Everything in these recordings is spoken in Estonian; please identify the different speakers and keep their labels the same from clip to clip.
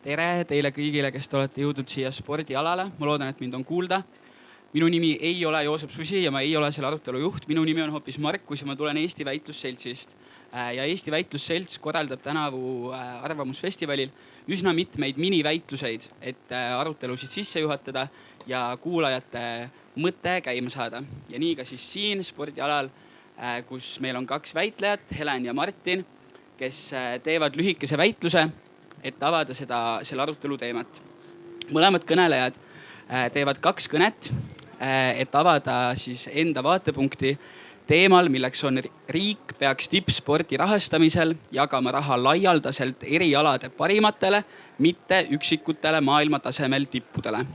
Speaker 1: Tere teile kõigile, kes te olete jõudnud siia spordialale. Ma loodan, et mind on kuulda. Minu nimi ei ole Joosep Susi ja ma ei ole selle arutelu juht. Minu nimi on hoopis Markus ja ma tulen Eesti Väitlusseltsist. Ja Eesti Väitlusselts korraldab tänavu arvamusfestivalil üsna mitmeid miniväitluseid, et arutelusid sisse juhatada ja kuulajate mõtte käima saada. Ja nii ka siis siin spordialal, kus meil on 2 väitlejat, Helen ja Martin, kes teevad lühikese väitluse, et avada selle arutelu teemat. Mõlemad kõnelejad teevad 2 kõnet, et avada siis enda vaatepunkti teemal, milleks on riik peaks tippspordi rahastamisel jagama raha laialdaselt eri alade parimatele, mitte üksikutele maailmatasemel tippudele.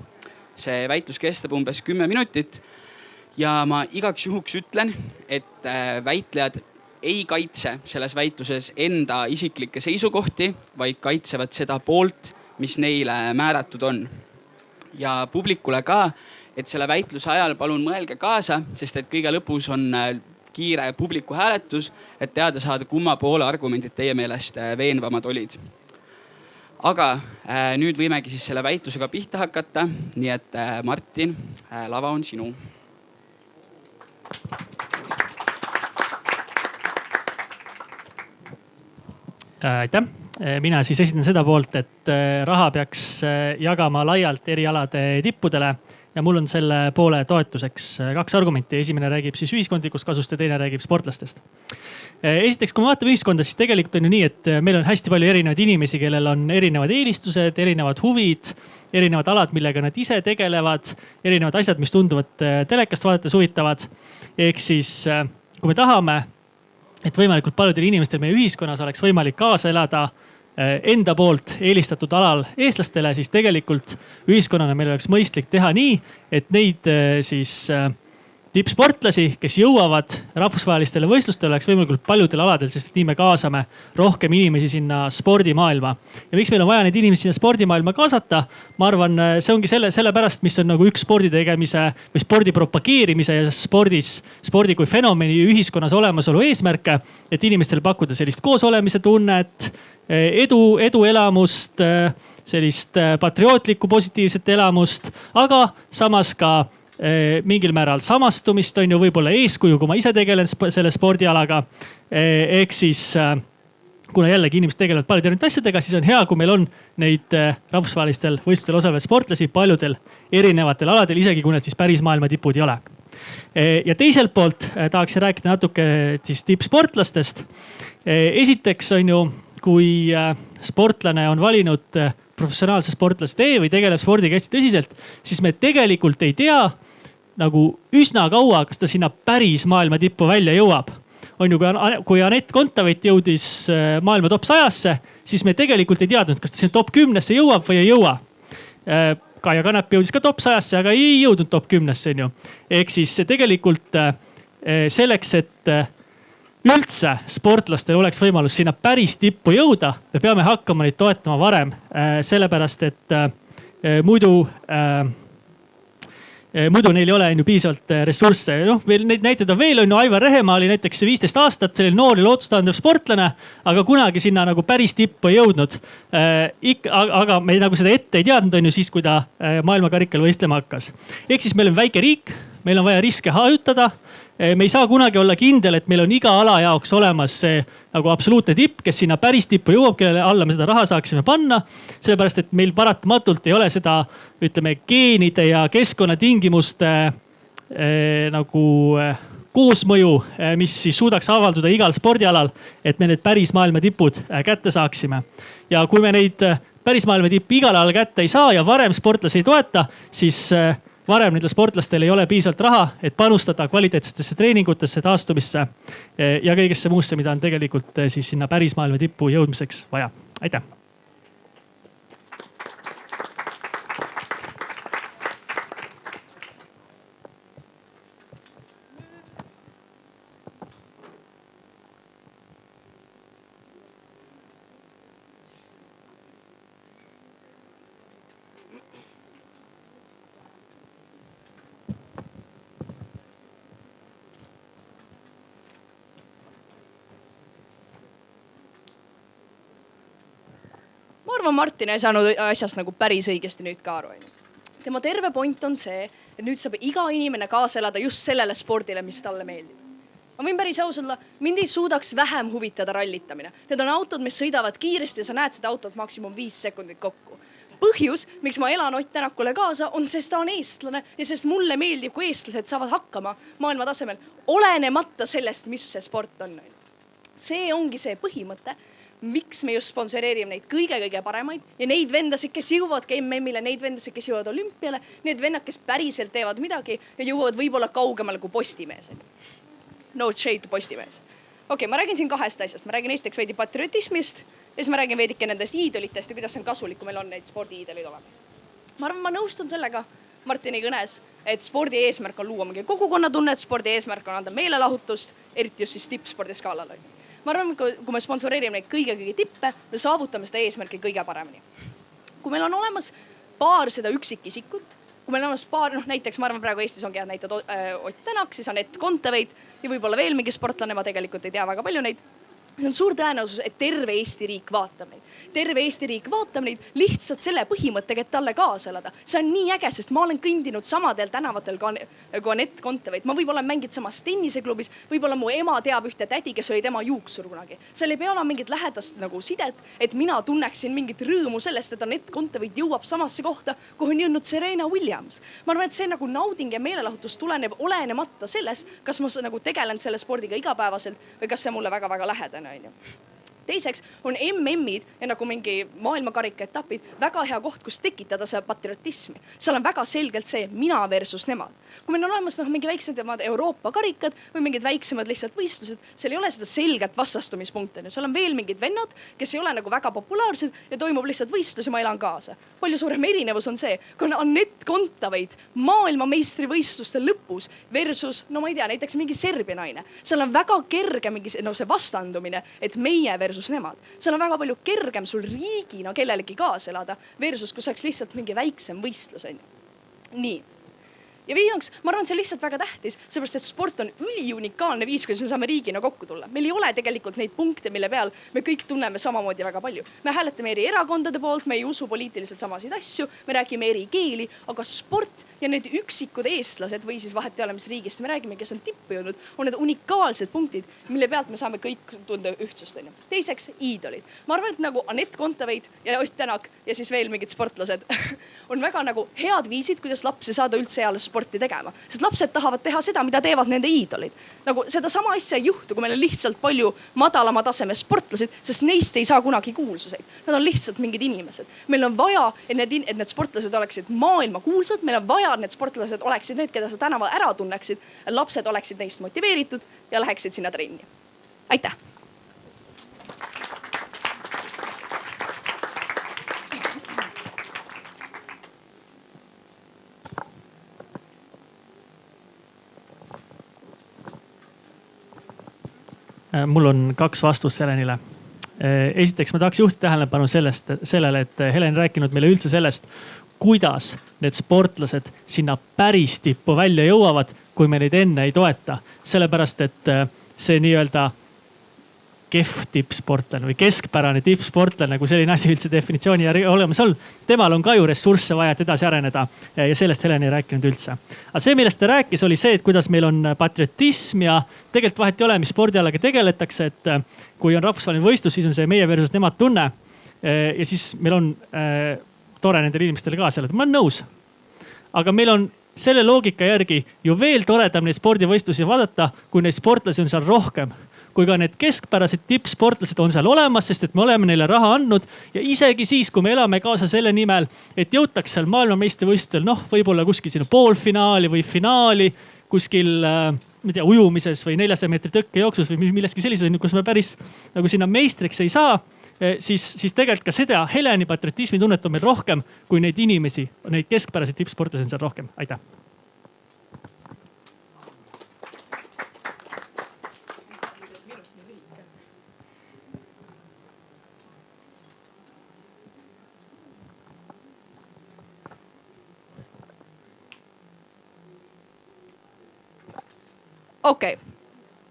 Speaker 1: See väitlus kestab umbes 10 minutit ja ma igaks juhuks ütlen, et väitlejad ei kaitse selles väitluses enda isiklikke seisukohti, vaid kaitsevad seda poolt, mis neile määratud on. Ja publikule ka, et selle väitluse ajal palun mõelge kaasa, sest et kõige lõpus on kiire publiku hääletus, et teada saada, kumma poole argumendid teie meelest veenvamad olid. Aga nüüd võimegi siis selle väitlusega pihta hakata, nii et Martin, lava on sinu.
Speaker 2: Aitäh! Mina siis esitan seda poolt, et raha peaks jagama laialt eri alade tippudele ja mul on selle poole toetuseks 2 argumenti. Esimene räägib siis ühiskondlikust kasust ja teine räägib sportlastest. Esiteks, kui me vaatame ühiskonda, siis tegelikult on ju nii, et meil on hästi palju erinevaid inimesi, kellel on erinevad eelistused, erinevad huvid, erinevad alad, millega nad ise tegelevad, erinevad asjad, mis tunduvad telekast vaadates huvitavad. Ehk siis, kui me tahame, et võimalikult paljudel inimestel meie ühiskonnas oleks võimalik kaasa elada enda poolt eelistatud alal eestlastele, siis tegelikult ühiskonnana meil oleks mõistlik teha nii, et neid siis tippsportlasi, kes jõuavad rahvusvahelistele võistlustele, oleks võimalikult paljudel aladel, sest nii me kaasame rohkem inimesi sinna spordimaailma. Ja miks meil on vaja neid inimesi sinna spordimaailma kaasata? Ma arvan, see ongi sellepärast, mis on nagu üks spordi tegemise või spordi propageerimise ja spordi kui fenomeni ühiskonnas olemasolu eesmärke, et inimestele pakkuda sellist koosolemise tunnet, edu elamust, sellist patriootlikku positiivset elamust, aga samas ka mingil määral samastumist on ju võib-olla eeskuju, kui ma ise tegelen selle spordialaga. Ehk siis, kuna jällegi inimesed tegelevad paljude erinevate asjadega, siis on hea, kui meil on neid rahvusvahelistel võistlustel osalevaid sportlasi paljudel erinevatel aladel, isegi kui need siis päris maailma tipud ei ole. Ja teiselt poolt tahaks rääkida natuke siis tippsportlastest. Esiteks on ju, kui sportlane on valinud professionaalse sportlase tee või tegeleb spordiga hästi tõsiselt, siis me tegelikult ei tea nagu üsna kaua, kas ta sinna päris maailma tippu välja jõuab. On ju, kui Anett Kontaveit jõudis maailma top 100-sse, siis me tegelikult ei teadnud, kas ta sinna top 10-sse jõuab või ei jõua. Kaia Kanepi jõudis ka top 100-sse, aga ei jõudnud top 10-sse. Ehk siis tegelikult selleks, et üldse sportlastel oleks võimalus sinna päris tippu jõuda, me peame hakkama neid toetama varem, sellepärast et muidu neil ei ole piisavalt ressursse. Neid näiteid on veel, Aivar Rehemaa oli näiteks 15 aastat, selline noor ja lootustandev sportlane, aga kunagi sinna nagu päris tippu ei jõudnud. Aga me nagu seda ette ei teadnud siis, kui ta maailmakarikal võistlema hakkas. Ehk siis meil on väike riik, meil on vaja riske hajutada. Me ei saa kunagi olla kindel, et meil on iga ala jaoks olemas see nagu absoluutne tipp, kes sinna päris tippu jõuab, kellele alla me seda raha saaksime panna. Sellepärast, et meil paratamatult ei ole seda, ütleme, geenide ja keskkonnatingimuste nagu koosmõju, mis siis suudaks avalduda igal spordialal, et me need päris maailma tipud kätte saaksime. Ja kui me neid päris maailma tippi igal alal kätte ei saa ja varem sportlasi ei toeta, siis varem nendel sportlastel ei ole piisavalt raha, et panustada kvaliteetsetesse treeningutesse, taastumisse ja kõigesse muusse, mida on tegelikult siis sinna päris maailma tippu jõudmiseks vaja. Aitäh!
Speaker 3: arvan, Martin ei saanud asjast nagu päris õigesti nüüd ka aru. Tema terve point on see, et nüüd saab iga inimene kaasa elada just sellele spordile, mis talle meeldib. Ma võin päris aus olla, mind ei suudaks vähem huvitada rallitamine. Need on autod, mis sõidavad kiiresti ja sa näed seda autot maksimum 5 sekundit kokku. Põhjus, miks ma elan Ott Tänakule kaasa, on sest ta on eestlane ja sest mulle meeldib, kui eestlased saavad hakkama maailma tasemel, olenemata sellest, mis see sport on. See ongi see põhimõte, miks me just sponsoreerime neid kõige paremaid ja neid vendasid, kes jõuavadki MM-ile, neid vendasid, kes jõuavad olümpiale, need vennad, kes päriselt teevad midagi ja jõuavad võib-olla kaugemale kui Postimees. No shade to Postimees. Okei, ma räägin siin 2 asjast. Ma räägin esiteks veidi patriotismist ja siis ma räägin veidike nendest iidolitest ja kuidas on kasulik, kui meil on neid spordiiidolid olema. Ma arvan, ma nõustun sellega Martini kõnes, et spordi eesmärk on luua mingi kogukonnatunnet, spordi eesmärk on anda meelelahutust, eriti just siis tippspordi skaalal. Ma arvan, kui me sponsoreerime neid kõige tippe, me saavutame seda eesmärki kõige paremini. Kui meil on olemas paar seda üksikisikut, kui meil on olemas paar, näiteks ma arvan praegu Eestis ongi näitad Ott Tänak, siis on Anett Kontaveit ja võib-olla veel mingi sportlane, ma tegelikult ei tea väga palju neid. See on suur tõenäosus, et terve Eesti riik vaatab neid. Terve Eesti riik vaatab neid lihtsalt selle põhimõttega, et talle kaasa elada. See on nii äge, sest ma olen kõndinud samadel tänavatel kui Anett Kontaveit. Ma võib-olla mängid samas tenniseklubis, võib-olla mu ema teab ühte tädi, kes oli tema juuksur kunagi. Seal ei pea olema mingit lähedast nagu sidet, et mina tunneksin mingit rõõmu sellest, et Anett Kontaveit jõuab samasse kohta, kuhu on jõudnud Serena Williams. Ma arvan, et see nagu nauding ja meelelahutus tuleneb olenemata sellest, kas ma nagu tegelen selle spordiga igapäevaselt või kas see mulle väga lähedane. Teiseks on MM-id ja nagu mingi maailmakarika etapid väga hea koht, kus tekitada see patriotismi. Seal on väga selgelt see mina versus nemad. Kui meil on olemas mingi väiksemad Euroopa karikad või mingid väiksemad lihtsalt võistlused, seal ei ole seda selget vastastumispunkte. Seal on veel mingid vennad, kes ei ole nagu väga populaarsed ja toimub lihtsalt võistlus ja ma elan kaasa. Palju suurem erinevus on see, kui on Anett Kontaveit maailmameistri võistluste lõpus versus, no ma ei tea, näiteks mingi Serbia naine. Seal on väga kerge mingi see vastandumine, et meie versus nemad. Seal on väga palju kergem sul riigina kellelegi kaasa elada versus kui saaks lihtsalt mingi väiksem võistlus. Nii. Ja viimaks, ma arvan, see lihtsalt väga tähtis, seepärast, et sport on üliunikaalne viis, kuidas me saame riigina kokku tulla. Meil ei ole tegelikult neid punkte, mille peal me kõik tunneme samamoodi väga palju. Me hääletame eri erakondade poolt, me ei usu poliitiliselt samasid asju, me räägime eri keeli, aga sport ja need üksikud eestlased või siis vahet ei ole, mis riigist me räägime, kes on tippu jõudnud, on need unikaalsed punktid, mille pealt me saame kõik tunda ühtsust. Teiseks, iidolid. Ma arvan, et nagu Anett Kontaveit ja Ott Tänak ja siis veel mingid sportlased on väga nagu head viisid, kuidas lapsi saada üldse eales sporti tegema. Sest lapsed tahavad teha seda, mida teevad nende iidolid. Nagu seda sama asja ei juhtu, kui meil on lihtsalt palju madalama taseme sportlased, sest neist ei saa kunagi kuulsuseid. Nad on lihtsalt mingid inimesed. Meil on vaja, et need sportlased oleksid maailma kuulsad. Meil on vaja, et need sportlased oleksid need, keda sa tänaval ära tunneksid. Lapsed oleksid neist motiveeritud ja läheksid sinna trenni. Aitäh!
Speaker 2: Mul on 2 vastust Helenile. Esiteks ma tahaks juhtida tähelepanu sellele, et Helen rääkinud meile üldse sellest, kuidas need sportlased sinna päris tippu välja jõuavad, kui me neid enne ei toeta. Sellepärast, et see nii-öelda kehv tippsportlane või keskpärane tippsportlane, kui selline asi üldse definitsiooni olemas on. Temal on ka ju ressursse vaja, et edasi areneda ja sellest Helen ei rääkinud üldse. Aga see, millest ta rääkis, oli see, et kuidas meil on patriotism ja tegelikult vahet ei ole, mis spordialaga tegeletakse, et kui on rahvusvaheline võistlus, siis on see meie versus nemad tunne. Ja siis meil on tore nendele inimestele kaasa elada. Ma olen nõus. Aga meil on selle loogika järgi ju veel toredam neid spordivõistlusi vaadata, kui neid sportlasi on seal rohkem. Kui ka need keskpärased tippsportlased on seal olemas, sest et me oleme neile raha andnud ja isegi siis, kui me elame kaasa selle nimel, et jõutaks seal maailmameistrivõistlustel, võib-olla kuskil sinna poolfinaali või finaali, kuskil ujumises või 400 meetri tõkkejooksus või milleski sellises, kus me päris nagu sinna meistriks ei saa, siis tegelikult ka seda Heleni patriotismi tunnet on meil rohkem kui neid inimesi, neid keskpäraseid tippsportlasi on seal rohkem. Aitäh!
Speaker 3: Okei,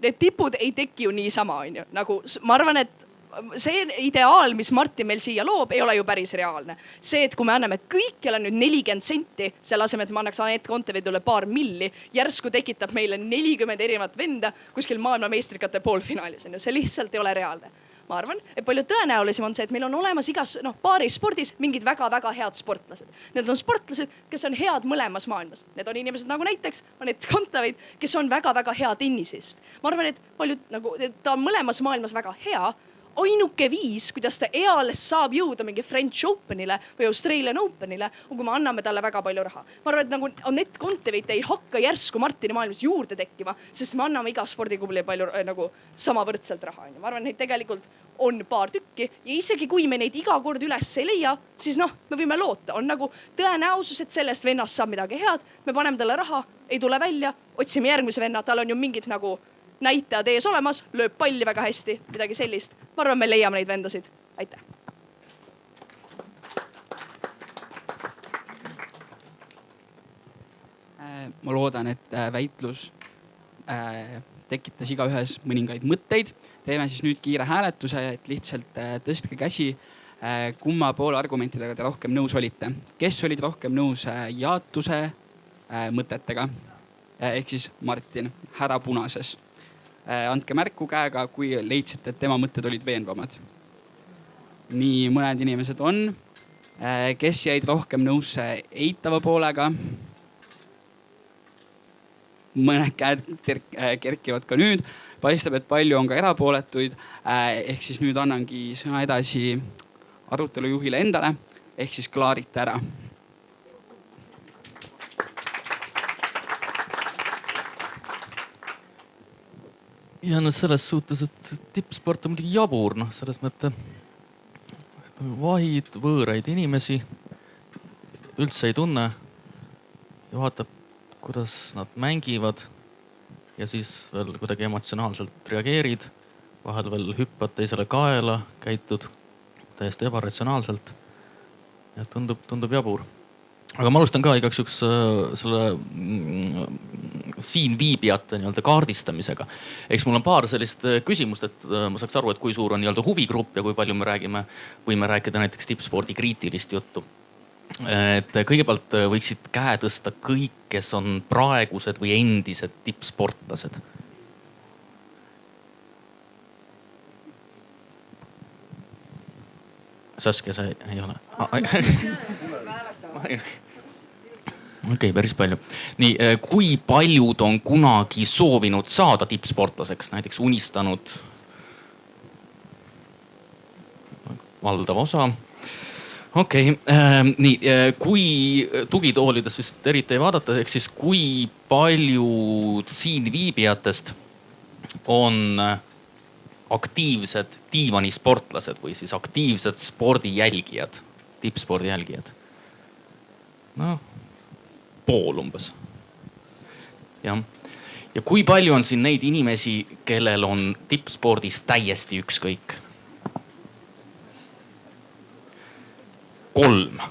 Speaker 3: need tipud ei teki ju niisama, on ju. Nagu ma arvan, et see ideaal, mis Martin meil siia loob, ei ole ju päris reaalne. See, et kui me anname kõikjale nüüd 40 senti, selle asemel, et me annaks Anett Kontaveidule paar milli, järsku tekitab meile 40 erinevat venda kuskil maailmameistrikate poolfinaalis. See lihtsalt ei ole reaalne. Ma arvan, et palju tõenäolisem on see, et meil on olemas igas paaris spordis mingid väga-väga head sportlased. Need on sportlased, kes on head mõlemas maailmas. Need on inimesed nagu näiteks Anett Kontaveid, kes on väga-väga hea tennisist. Ma arvan, et ta on mõlemas maailmas väga hea. Ainuke viis, kuidas ta eales saab jõuda mingi French Openile või Australian Openile, on kui me anname talle väga palju raha. Ma arvan, et Anett Kontaveit ei hakka järsku Martini maailmas juurde tekkima, sest me anname iga spordikubli palju samavõrdselt raha. Ma arvan, et neid tegelikult on paar tükki ja isegi kui me neid iga kord üles ei leia, siis me võime loota. On tõenäosus, et sellest vennast saab midagi head, me paneme talle raha, ei tule välja, otsime järgmise venna, tal on ju mingid näitajad ees olemas, lööb palli väga hästi, midagi sellist. Ma arvan, me leiame neid vendasid. Aitäh!
Speaker 1: Ma loodan, et väitlus tekitas igaühes mõningaid mõtteid. Teeme siis nüüd kiire hääletuse, et lihtsalt tõstke käsi, kumma poole argumentidega te rohkem nõus olite. Kes olid rohkem nõus jaatuse mõtetega? Ehk siis Martin, härra punases. Andke märku käega, kui leidsite, et tema mõtted olid veenvamad. Nii mõned inimesed on. Kes jäid rohkem nõusse eitava poolega? Mõned käed kerkivad ka nüüd. Paistab, et palju on ka erapooletuid. Ehk siis nüüd annangi sõna edasi arutelujuhile endale. Ehk siis klaarite ära.
Speaker 4: Ja selles suhtes, et tippsport on muidugi jabur, selles mõtte vahid võõraid inimesi üldse ei tunne ja vaatab, kuidas nad mängivad ja siis veel kuidagi emotsionaalselt reageerid, vahel veel hüppad teisele kaela, käitud täiesti ebaratsionaalselt ja tundub jabur. Aga ma alustan ka igaks juhuks selle siin viibijate kaardistamisega. Eks mul on paar sellist küsimust, et ma saaks aru, et kui suur on huvigrupp ja kui palju me võime rääkida näiteks tippspordi kriitilist juttu. Et kõigepealt võiksid käe tõsta kõik, kes on praegused või endised tippsportlased. Saskia, sa ei ole? Okei, päris palju. Nii, kui paljud on kunagi soovinud saada tippsportlaseks, näiteks unistanud? Valdav osa. Okei, nii, kui tugitoolides vist eriti ei vaadata, ehk siis kui paljud siin viibijatest on aktiivsed diivanisportlased või siis aktiivsed spordijälgijad, tippspordi jälgijad? Pool umbes. Ja kui palju on siin neid inimesi, kellel on tippspordis täiesti ükskõik? 3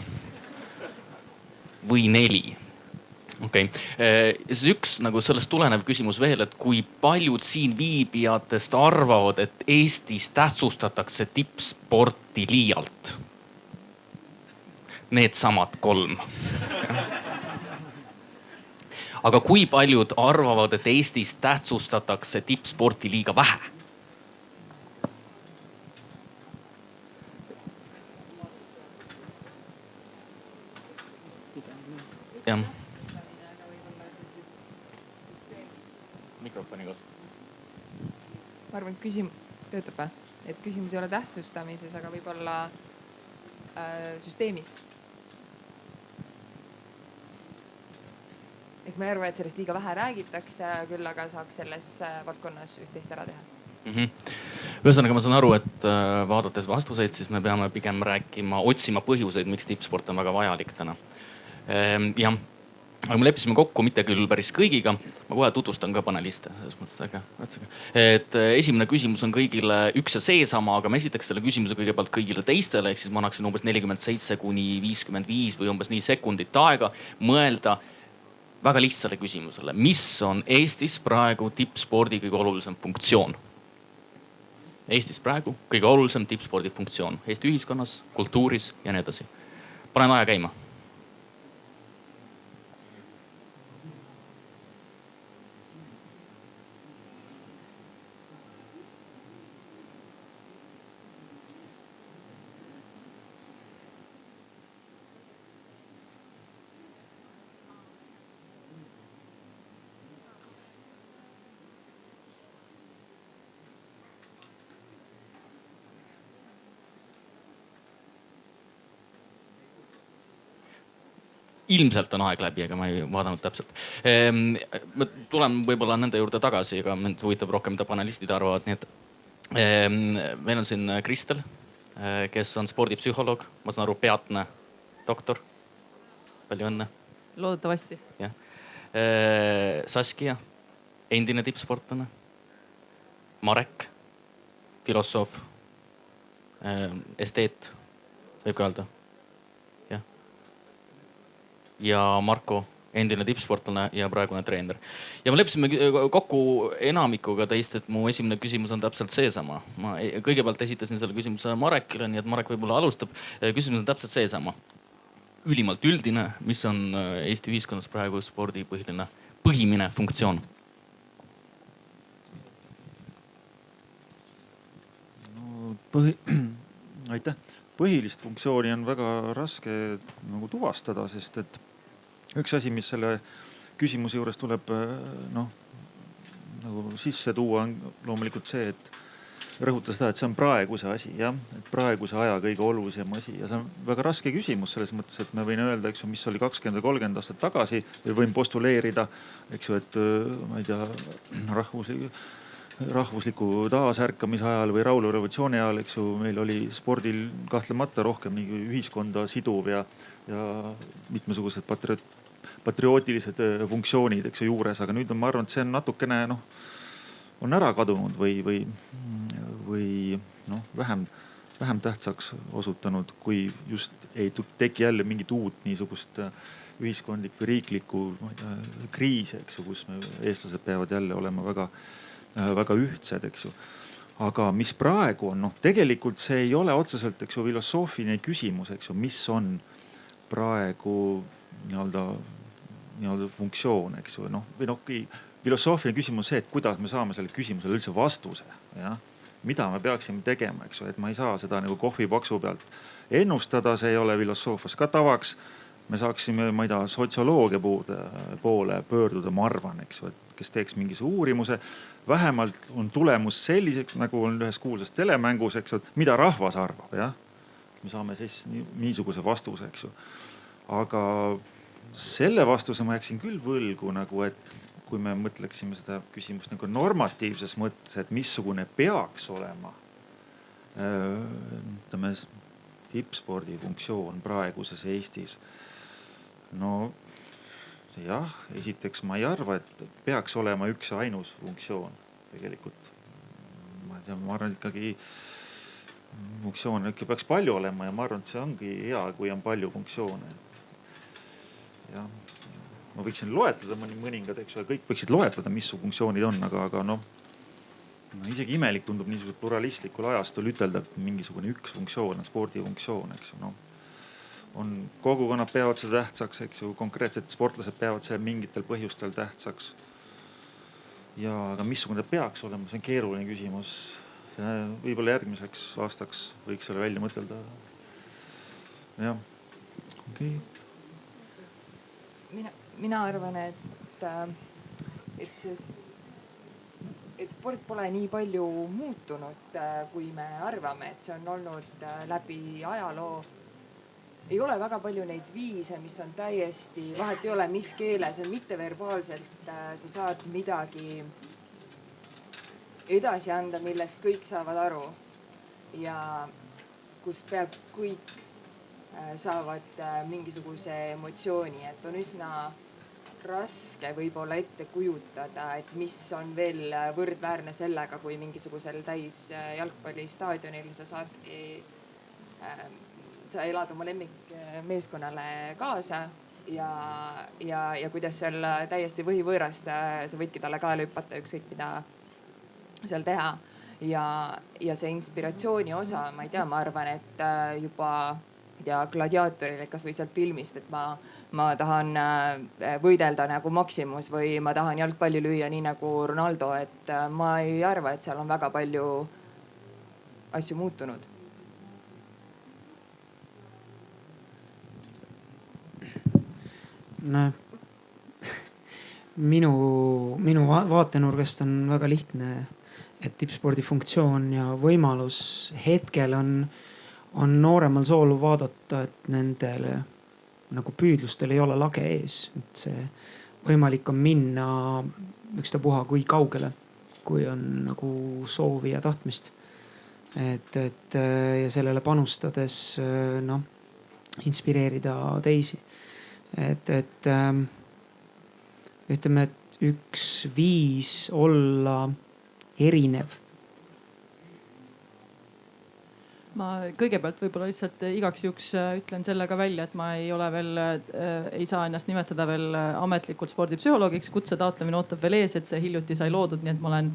Speaker 4: või 4. Okei. Siis üks sellest tulenev küsimus veel, et kui paljud siin viibijatest arvavad, et Eestis tähtsustatakse tippsporti liialt? Need samad 3. Aga kui paljud arvavad, et Eestis tähtsustatakse tippsporti liiga vähe? Jah. Mikrofoni koos.
Speaker 5: Ma arvan, töötab, et küsimus ei ole tähtsustamises, aga võib-olla süsteemis. Et ma ei arva, et sellest liiga vähe räägitakse, küll aga saaks selles valdkonnas üht-teist ära teha.
Speaker 4: Ühesõnaga ma saan aru, et vaadates vastuseid, siis me peame pigem otsima põhjuseid, miks tippsport on väga vajalik täna. Jah, aga me leppisime kokku, mitte küll päris kõigiga. Ma kohe tutvustan ka paneliste. Et esimene küsimus on kõigile üks ja seesama, aga ma esitaks selle küsimuse kõigepealt kõigile teistele. Ehk siis ma annaksin umbes 47 kuni 55 või umbes nii sekundit aega mõelda väga lihtsale küsimusele. Mis on Eestis praegu tippspordi kõige olulisem funktsioon? Eestis praegu kõige olulisem tippspordi funktsioon Eesti ühiskonnas, kultuuris ja nii edasi. Panen aja käima. Ilmselt on aeg läbi, aga ma ei vaadanud täpselt. Ma tulen võib-olla nende juurde tagasi, aga mind huvitab rohkem, mida panelistid arvavad. Nii et meil on siin Kristel, kes on spordipsühholoog. Ma saan aru, peatne doktor. Palju õnne.
Speaker 6: Loodetavasti.
Speaker 4: Ja. Saskia, endine tippsportlane. Marek, filosoof, esteet, võib ka öelda. Ja Marko, endine tippsportlane ja praegune treener. Ja me leppisime kokku enamikuga teist, et mu esimene küsimus on täpselt seesama. Ma kõigepealt esitasin selle küsimuse Marekile, nii et Marek võib-olla alustab. Küsimus on täpselt seesama. Ülimalt üldine, mis on Eesti ühiskonnas praegu spordi põhimine funktsioon?
Speaker 7: Aitäh. Põhilist funktsiooni on väga raske nagu tuvastada, sest et üks asi, mis selle küsimuse juures tuleb nagu sisse tuua, on loomulikult see, et rõhuta seda, et see on praeguse asi, jah? Et praeguse aja kõige olulisem asi ja see on väga raske küsimus selles mõttes, et me võin öelda, eks ju, mis oli 20 või 30 aastat tagasi või võin postuleerida, eks ju, et ma ei tea, rahvusliku taasärkamise ajal või rahulorevolutsiooni ajal, eks ju, meil oli spordil kahtlemata rohkem nii ühiskonda siduv ja mitmesugused patriootilised funktsioonid, eks ju, juures, aga nüüd ma arvan, et see on natukene on ära kadunud või vähem tähtsaks osutanud, kui just ei teki jälle mingit uut niisugust ühiskondlikku või riiklikku kriisi, eks ju, kus me eestlased peavad jälle olema väga ühtsed, eks ju. Aga mis praegu on, tegelikult see ei ole otseselt, eks ju, filosoofiline küsimus, eks ju, mis on praegu nii-öelda funktsioon, eks ju. Või filosoofiline küsimus on see, et kuidas me saame selle küsimusele üldse vastuse, ja? Mida me peaksime tegema, eks ju, et ma ei saa seda nagu kohvipaksu pealt ennustada, see ei ole filosoofias ka tavaks. Me saaksime, ma ei tea, sotsioloogia poole pöörduda, ma arvan, eks ju, et kes teeks mingise uurimuse. Vähemalt on tulemus selliseks, nagu on ühes kuulsas telemängus, eks ju, et mida rahvas arvab, jah? Me saame siis niisuguse vastuse, eks ju. Aga selle vastuse ma jääksin küll võlgu, nagu, et kui me mõtleksime seda küsimust nagu normatiivses mõttes, et missugune peaks olema tippspordi funktsioon praeguses Eestis. No jah, esiteks ma ei arva, et peaks olema üks ainus funktsioon tegelikult. Ma arvan ikkagi funktsioone peaks palju olema ja ma arvan, et see ongi hea, kui on palju funktsioone. Ja ma võiksin loetleda mõningad, eks ju, kõik võiksid loetleda, mis su funktsioonid on, aga isegi imelik tundub niisugused pluralistlikul ajastul ütelda, et mingisugune üks funktsioon on spordifunktsioon, eks ju. Kogukonnad peavad seda tähtsaks, eks ju, konkreetsed sportlased peavad see mingitel põhjustel tähtsaks. Ja aga missugune peaks olema, see on keeruline küsimus. Võib-olla järgmiseks aastaks võiks selle välja mõtelda. Jah, okei.
Speaker 5: Mina arvan, et sport pole nii palju muutunud, kui me arvame, et see on olnud läbi ajaloo. Ei ole väga palju neid viise, mis on täiesti, vahet ei ole, mis keeles on mitteverbaalselt, sa saad midagi edasi anda, millest kõik saavad aru ja kus peab kõik saavad mingisuguse emotsiooni, et on üsna raske võib-olla ette kujutada, et mis on veel võrdväärne sellega, kui mingisugusel täis jalgpallistaadionil sa saadki, sa elad oma lemmikmeeskonnale kaasa ja kuidas seal täiesti võhivõõrast, sa võidki talle kaela hüpata, ükskõik mida seal teha. ja see inspiratsiooni osa, ma ei tea, ma arvan, et juba gladiaatoril, kas või sealt filmist, et ma tahan võidelda nagu Maximus või ma tahan jalgpalli lüüa nii nagu Ronaldo, et ma ei arva, et seal on väga palju asju muutunud.
Speaker 6: No, minu vaatenurgast on väga lihtne, et tippspordi funktsioon ja võimalus hetkel on nooremal sool vaadata, et nendele nagu püüdlustel ei ole lage ees, et see võimalik on minna ükstapuha kui kaugele, kui on nagu soovi ja tahtmist. Et ja sellele panustades inspireerida teisi. Et ütleme, et üks viis olla erinev.
Speaker 8: Ma kõigepealt võib-olla lihtsalt igaks juhuks ütlen selle ka välja, et ma ei ole veel, ei saa ennast nimetada veel ametlikult spordipsühholoogiks. Kutse taotlemine ootab veel ees, et see hiljuti sai loodud, nii et ma olen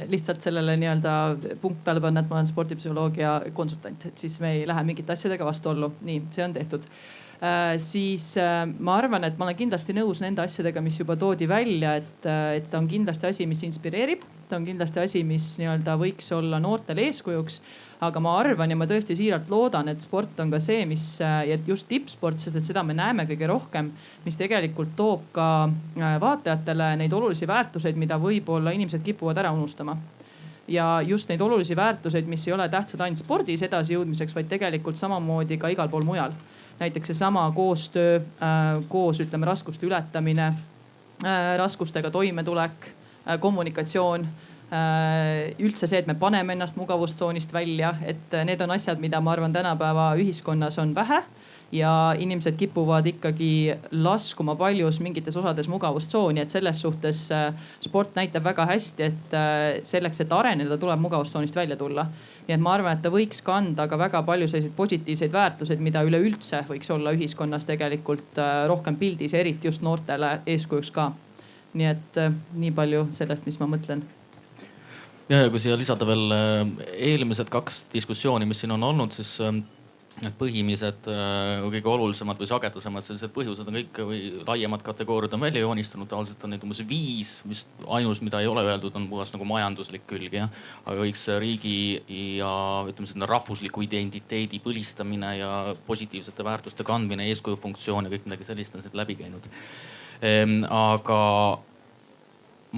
Speaker 8: lihtsalt sellele nii-öelda punkt peale panna, et ma olen spordipsühholoogia konsultant, et siis me ei lähe mingite asjadega vastuollu. Nii, see on tehtud. Siis ma arvan, et ma olen kindlasti nõus nende asjadega, mis juba toodi välja, et ta on kindlasti asi, mis inspireerib. Ta on kindlasti asi, mis nii-öelda võiks olla noortele eeskujuks. Aga ma arvan ja ma tõesti siiralt loodan, et sport on ka see, mis just tippsport, sest et seda me näeme kõige rohkem, mis tegelikult toob ka vaatajatele neid olulisi väärtuseid, mida võib-olla inimesed kipuvad ära unustama. Ja just neid olulisi väärtuseid, mis ei ole tähtsad ainult spordis edasi jõudmiseks, vaid tegelikult samamoodi ka igal pool mujal. Näiteks seesama koostöö, koos ütleme raskuste ületamine, raskustega toimetulek, kommunikatsioon. Üldse see, et me paneme ennast mugavustsoonist välja, et need on asjad, mida ma arvan tänapäeva ühiskonnas on vähe ja inimesed kipuvad ikkagi laskuma paljus mingites osades mugavustsooni, et selles suhtes sport näitab väga hästi, et selleks, et areneda, tuleb mugavustsoonist välja tulla. Nii et ma arvan, et ta võiks kanda ka väga palju selliseid positiivseid väärtuseid, mida üleüldse võiks olla ühiskonnas tegelikult rohkem pildis, eriti just noortele eeskujuks ka. Nii et nii palju sellest, mis ma mõtlen.
Speaker 4: Ja kui siia lisada veel eelmised 2 diskussiooni, mis siin on olnud, siis need põhimised kõige olulisemad või sagedasemad sellised põhjused on kõik või laiemad kategooriad on välja joonistunud. Tavaliselt on neid umbes 5, mis ainus, mida ei ole öeldud, on puhas nagu majanduslik külg. Ja? Aga võiks riigi ja ütleme seda rahvusliku identiteedi põlistamine ja positiivsete väärtuste kandmine, eeskujufunktsioon ja kõik midagi sellist on siit läbi käinud. Aga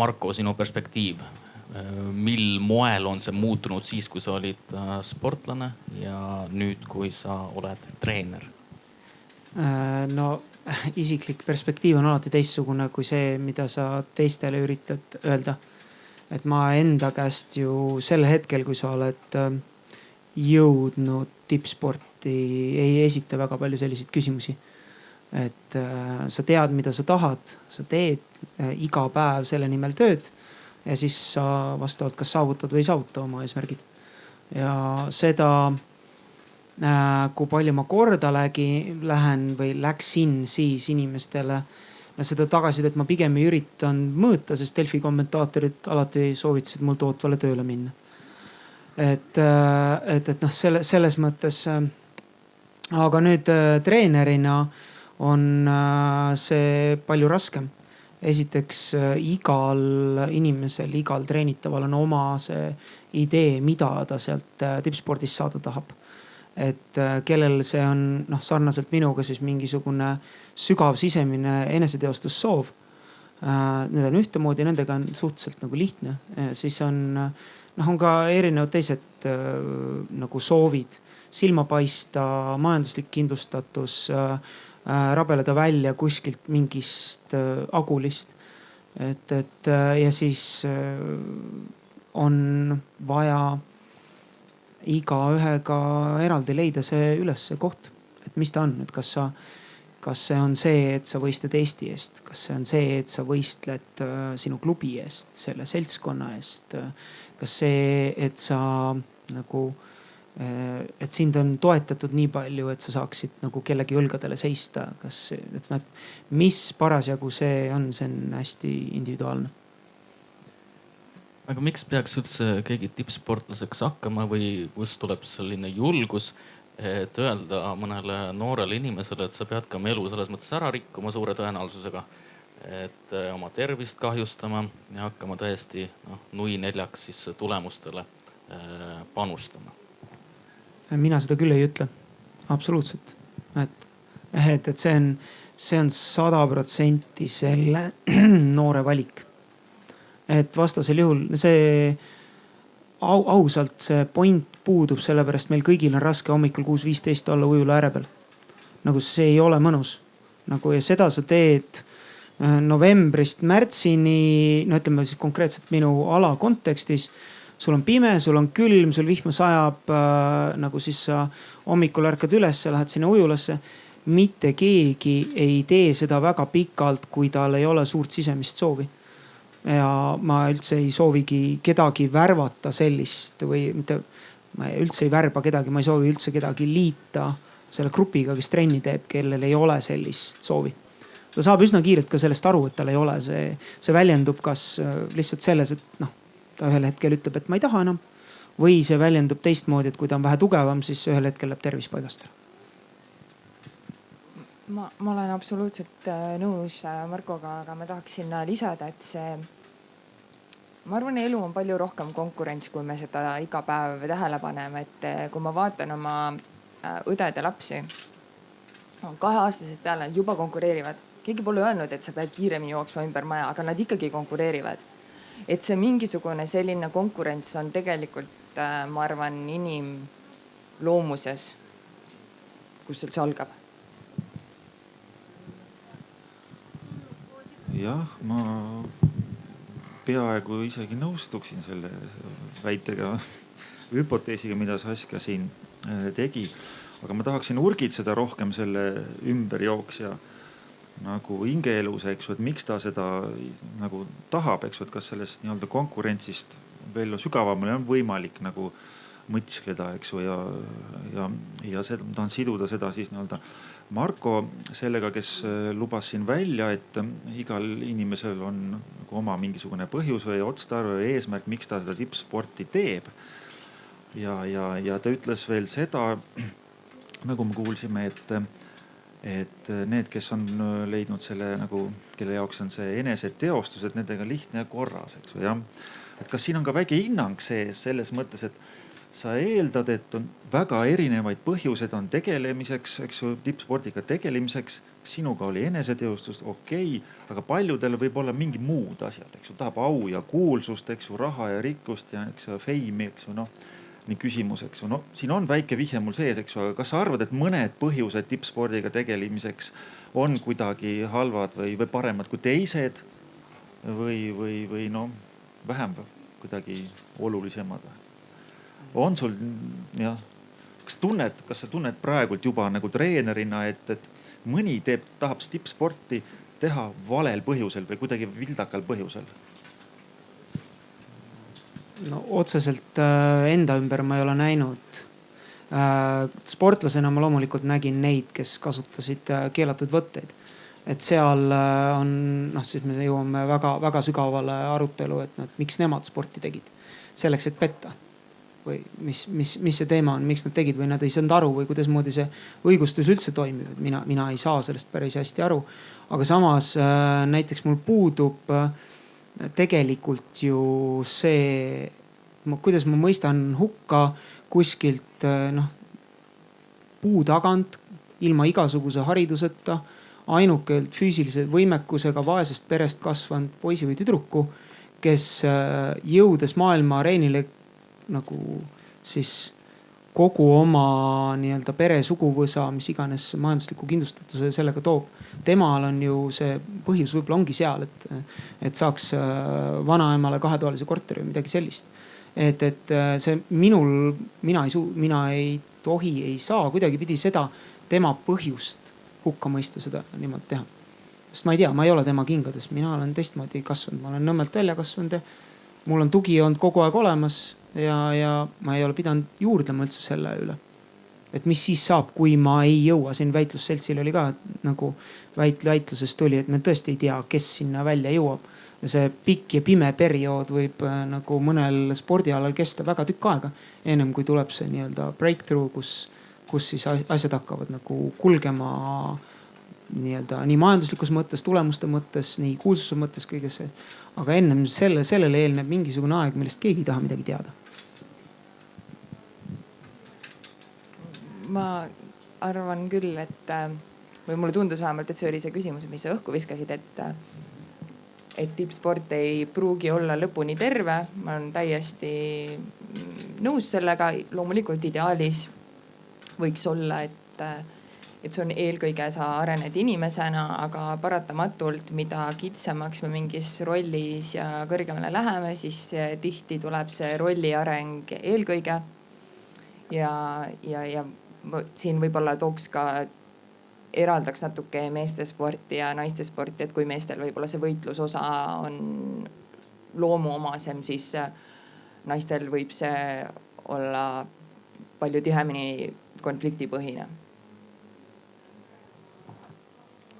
Speaker 4: Marko, sinu perspektiiv. Mil moel on see muutunud siis, kui sa olid sportlane ja nüüd, kui sa oled treener?
Speaker 6: No isiklik perspektiiv on alati teistsugune kui see, mida sa teistele üritad öelda. Et ma enda käest ju sel hetkel, kui sa oled jõudnud tippsporti, ei esita väga palju selliseid küsimusi. Et sa tead, mida sa tahad, sa teed iga päev selle nimel tööd. Ja siis sa vastavalt kas saavutad või ei saavuta oma eesmärgid. Ja seda, kui palju ma korda lähen või läksin siis inimestele, seda tagasisidet ma pigem ei üritanud mõõta, sest Delfi kommentaatorid alati soovitasid mul tootvale tööle minna. Et selles mõttes. Aga nüüd treenerina on see palju raskem. Esiteks igal inimesel, igal treenitaval on oma see idee, mida ta sealt tippspordist saada tahab. Et kellel see on sarnaselt minuga siis mingisugune sügav sisemine eneseteostussoov. Need on ühtemoodi, nendega on suhteliselt nagu lihtne. Siis on ka erinevad teised nagu soovid, silma paista, majanduslik kindlustatus, rabeleda välja kuskilt mingist agulist. Ja siis on vaja igaühega eraldi leida see üles see koht, et mis ta on, et kas see on see, et sa võistled Eesti eest, kas see on see, et sa võistled sinu klubi eest, selle seltskonna eest, kas see, et sa nagu et sind on toetatud nii palju, et sa saaksid nagu kellegi õlgadele seista. Mis parasjagu see on hästi individuaalne.
Speaker 4: aga miks peaks üldse keegi tippsportlaseks hakkama või kust tuleb selline julgus, et öelda mõnele noorele inimesele, et sa pead ka oma elu selles mõttes ära rikkuma suure tõenäosusega, et oma tervist kahjustama ja hakkama täiesti nui neljaks siis tulemustele panustama?
Speaker 6: mina seda küll ei ütle, absoluutselt, et see on 100% selle noore valik. et vastasel juhul see ausalt see point puudub, sellepärast meil kõigil on raske hommikul 6:15 olla ujula ääre peal. nagu see ei ole mõnus nagu ja seda sa teed novembrist märtsini, no ütleme siis konkreetselt minu ala kontekstis. sul on pime, sul on külm, sul vihma sajab, nagu siis sa hommikul ärkad üles, lähed sinna ujulasse. mitte keegi ei tee seda väga pikalt, kui tal ei ole suurt sisemist soovi. ja ma üldse ei soovigi kedagi värvata sellist või mitte, ma üldse ei värba kedagi, ma ei soovi üldse kedagi liita selle grupiga, kes trenni teeb, kellel ei ole sellist soovi. ta saab üsna kiirelt ka sellest aru, et tal ei ole, see väljendub kas lihtsalt selles, et ta ühel hetkel ütleb, et ma ei taha enam. või see väljendub teistmoodi, et kui ta on vähe tugevam, siis ühel hetkel läheb tervis paigast ära.
Speaker 5: ma olen absoluutselt nõus Markoga, aga ma tahaks sinna lisada, et ma arvan, elu on palju rohkem konkurents, kui me seda iga päev tähele paneme, et kui ma vaatan oma õdede lapsi, 2-aastased peale, nad juba konkureerivad. keegi pole öelnud, et sa pead kiiremini jooksma ümber maja, aga nad ikkagi konkureerivad. et see mingisugune selline konkurents on tegelikult, ma arvan, inimloomuses, kus üldse algab.
Speaker 7: jah, ma peaaegu isegi nõustuksin selle väitega, hüpoteesiga, mida Saskia siin tegi. aga ma tahaksin urgitseda rohkem selle ümberjooksja nagu hingeelus, eks ju, et miks ta seda nagu tahab, eks ju, et kas sellest nii-öelda konkurentsist veel sügavamale on võimalik nagu mõtiskleda, eks ju, ja seda, ma tahan siduda seda siis nii-öelda Marko sellega, kes lubas siin välja, et igal inimesel on nagu oma mingisugune põhjus või otstarve või eesmärk, miks ta seda tippsporti teeb. ja ta ütles veel seda, nagu me kuulsime, et need, kes on leidnud selle nagu, kelle jaoks on see eneseteostus, et nendega lihtne ja korras, eks ju, jah. et kas siin on ka väike hinnang sees selles mõttes, et sa eeldad, et on väga erinevaid põhjuseid on tegelemiseks, eks ju, tippspordiga tegelemiseks. sinuga oli eneseteostus, okei, aga paljudel võib olla mingi muud asjad, eks ju, tahab au ja kuulsust, eks ju, raha ja rikkust ja eks ju, feimi, eks ju, nii küsimus, eks ju. no siin on väike vihje mul sees, eks ju, aga kas sa arvad, et mõned põhjused tippspordiga tegelemiseks on kuidagi halvad või paremad kui teised või vähem kuidagi olulisemad? on sul jah, kas sa tunned praegult juba nagu treenerina, et mõni tahab tippsporti teha valel põhjusel või kuidagi vildakal põhjusel?
Speaker 6: no otseselt enda ümber ma ei ole näinud. Sportlasena ma loomulikult nägin neid, kes kasutasid keelatud võtteid. et seal on, siis me jõuame väga sügavale arutelu, et miks nemad sporti tegid. selleks, et petta. või mis see teema on, miks nad tegid või nad ei saanud aru või kuidasmoodi see õigustus üldse toimib. mina ei saa sellest päris hästi aru. aga samas näiteks mul puudub tegelikult ju see, kuidas ma mõistan hukka kuskilt puu tagant ilma igasuguse hariduseta, ainukelt füüsilise võimekusega vaesest perest kasvanud poisi või tüdruku, kes jõudes maailma areenile nagu siis kogu oma nii-öelda pere, suguvõsa, mis iganes majandusliku kindlustatuse sellega toob. temal on ju see põhjus võib-olla ongi seal, et saaks vanaemale 2-toalise korteri või midagi sellist. et see mina ei tohi, ei saa kuidagipidi seda tema põhjust hukka mõista, seda niimoodi teha. sest ma ei tea, ma ei ole tema kingades, mina olen teistmoodi kasvanud, ma olen Nõmmelt välja kasvanud ja mul on tugi olnud kogu aeg olemas ja ma ei ole pidanud juurdlema üldse selle üle. et mis siis saab, kui ma ei jõua. Siin väitlusseltsil oli ka nagu väitlusest tuli, et me tõesti ei tea, kes sinna välja jõuab. Ja see pikk ja pime periood võib nagu mõnel spordialal kesta väga tükk aega, ennem kui tuleb see nii-öelda breakthrough, kus siis asjad hakkavad nagu kulgema nii-öelda nii majanduslikus mõttes, tulemuste mõttes, nii kuulsuse mõttes, kõige see. Aga ennem sellele eelneb mingisugune aeg, millest keegi ei taha midagi teada.
Speaker 5: Ma arvan küll, et või mulle tundus vähemalt, et see oli see küsimus, mis sa õhku viskasid, et tippsport ei pruugi olla lõpuni terve. Ma olen täiesti nõus sellega. Loomulikult ideaalis võiks olla, et see on eelkõige sa arened inimesena, aga paratamatult mida kitsamaks me mingis rollis ja kõrgemale läheme, siis tihti tuleb see rolli areng eelkõige. Ja siin võib-olla tooks ka eraldaks natuke meeste sporti ja naiste sporti, et kui meestel võib-olla see võitlusosa on loomuomasem, siis naistel võib see olla palju tihemini konfliktipõhine.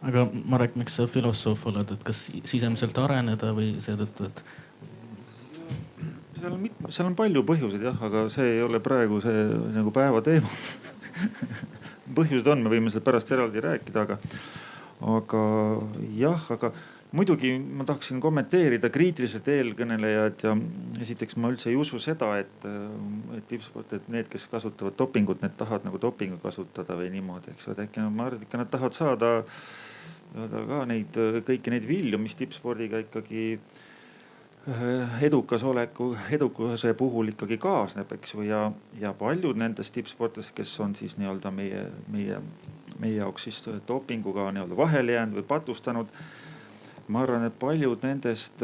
Speaker 4: Aga Marek, miks sa filosoof oled, et kas sisemiselt areneda või seetõttu, et?
Speaker 7: Seal on palju põhjuseid jah, aga see ei ole praegu see nagu päeva teema. Põhjused on, me võime seda pärast eraldi rääkida, aga jah, aga muidugi ma tahaksin kommenteerida kriitiliselt eelkõnelejad ja esiteks ma üldse ei usu seda, et tippsport, et need, kes kasutavad dopingut, need tahavad nagu dopingu kasutada või niimoodi, eks. Äkki ma arvan, et nad tahavad saada ka kõiki neid vilju, mis tippspordiga ikkagi edukuse puhul ikkagi kaasneb, eks ju. Ja paljud nendest tippsportidest, kes on siis nii-öelda meie jaoks siis dopinguga nii-öelda vahele jäänud või patustanud. Ma arvan, et paljud nendest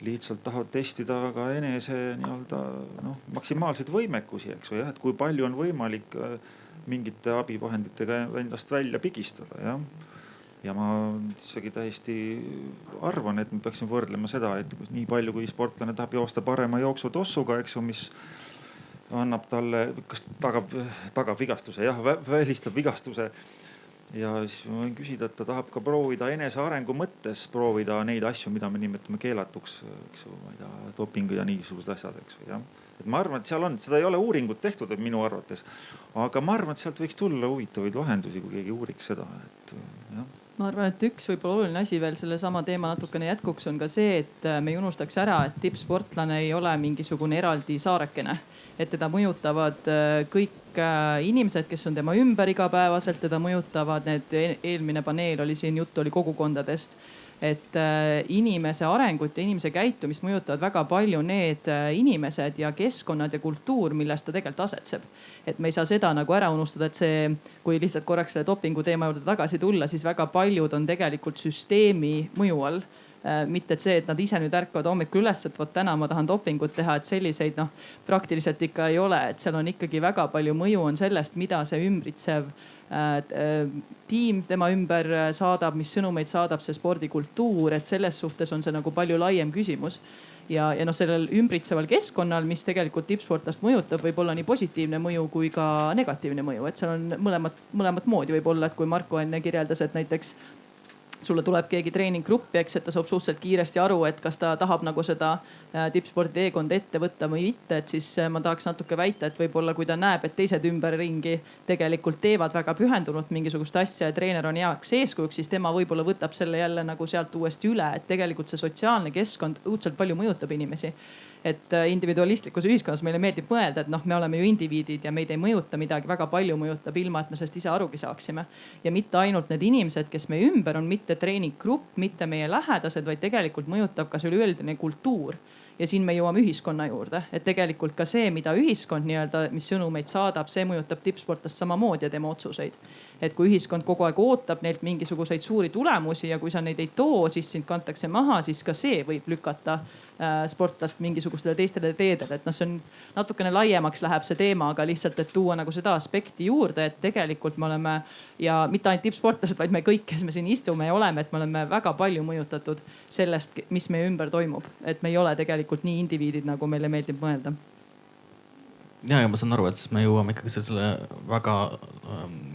Speaker 7: lihtsalt tahavad testida ka enese nii-öelda maksimaalseid võimekusi, eks ju. Et kui palju on võimalik mingite abivahenditega endast välja pigistada, jah. Ja ma isegi täiesti arvan, et me peaksime võrdlema seda, et nii palju kui sportlane tahab joosta parema jooksutossuga, eks ju, mis annab talle, kas tagab vigastuse, jah, välistab vigastuse. Ja siis ma võin küsida, et ta tahab ka proovida enese arengu mõttes proovida neid asju, mida me nimetame keelatuks, eks ju, ma ei tea, dopingu ja niisugused asjad, eks ju, jah. Et ma arvan, et seal on, seda ei ole uuringut tehtud minu arvates, aga ma arvan, et sealt võiks tulla huvitavaid lahendusi, kui keegi uuriks seda, et jah.
Speaker 8: Ma arvan, et üks võib-olla oluline asi veel selle sama teema natukene jätkuks on ka see, et me ei unustaks ära, et tippsportlane ei ole mingisugune eraldi saarekene. Et teda mõjutavad kõik inimesed, kes on tema ümber igapäevaselt, teda mõjutavad eelmine paneel oli siin, juttu oli kogukondadest. Et inimese arengut ja inimese käitumist mõjutavad väga palju need inimesed ja keskkonnad ja kultuur, millest ta tegelikult asetseb. Et me ei saa seda nagu ära unustada, et see, kui lihtsalt korraks selle dopingu teema juurde tagasi tulla, siis väga paljud on tegelikult süsteemi mõju all. Mitte et see, et nad ise nüüd ärkavad hommikul üles, et vot täna ma tahan dopingut teha, et selliseid praktiliselt ikka ei ole. Et seal on ikkagi väga palju mõju on sellest, mida see ümbritsev tiim tema ümber saadab, mis sõnumeid saadab see spordikultuur, et selles suhtes on see nagu palju laiem küsimus. Ja sellel ümbritseval keskkonnal, mis tegelikult tippsportlast mõjutab, võib olla nii positiivne mõju kui ka negatiivne mõju. Et seal on mõlemat moodi võib olla, et kui Marko enne kirjeldas, et näiteks sulle tuleb keegi treeninggruppi, eks, et ta saab suhteliselt kiiresti aru, et kas ta tahab nagu seda tippspordi teekonda ette võtta või mitte. Et siis ma tahaks natuke väita, et võib-olla kui ta näeb, et teised ümberringi tegelikult teevad väga pühendunult mingisugust asja ja treener on heaks eeskujuks, siis tema võib-olla võtab selle jälle nagu sealt uuesti üle. Et tegelikult see sotsiaalne keskkond õudselt palju mõjutab inimesi. Et individualistlikus ühiskonnas meile meeldib mõelda, et me oleme ju indiviidid ja meid ei mõjuta midagi, väga palju mõjutab ilma, et me sellest ise arugi saaksime. Ja mitte ainult need inimesed, kes meie ümber on, mitte treeninggrupp, mitte meie lähedased, vaid tegelikult mõjutab ka see üleüldine kultuur. Ja siin me jõuame ühiskonna juurde, et tegelikult ka see, mida ühiskond nii-öelda, mis sõnumeid saadab, see mõjutab tippsportlast samamoodi ja tema otsuseid. Et kui ühiskond kogu aeg ootab neilt mingisuguseid suuri tulemusi ja kui sa neid ei too, siis sind kantakse maha, siis ka see võib lükata sportlast mingisugustele teistele teedele. Et see on natukene laiemaks läheb see teema, aga lihtsalt, et tuua nagu seda aspekti juurde, et tegelikult me oleme ja mitte ainult tippsportlased, vaid me kõik, kes me siin istume ja oleme, et me oleme väga palju mõjutatud sellest, mis meie ümber toimub. Et me ei ole tegelikult nii indiviidid, nagu meile meeldib mõelda.
Speaker 4: ja ma saan aru, et siis me jõuame ikkagi sellisele väga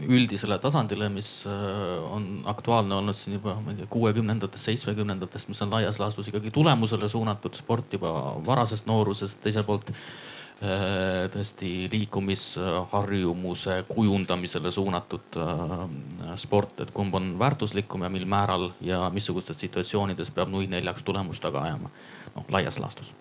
Speaker 4: üldisele tasandile, mis on aktuaalne olnud siin juba 60-ndatest, 70-ndatest, mis on laias laastus ikkagi tulemusele suunatud sport juba varasest noorusest, teiselt poolt tõesti liikumisharjumuse kujundamisele suunatud sport, et kumb on väärtuslikum ja mil määral ja missugustes situatsioonides peab nui neljaks tulemust taga ajama. Laias laastus.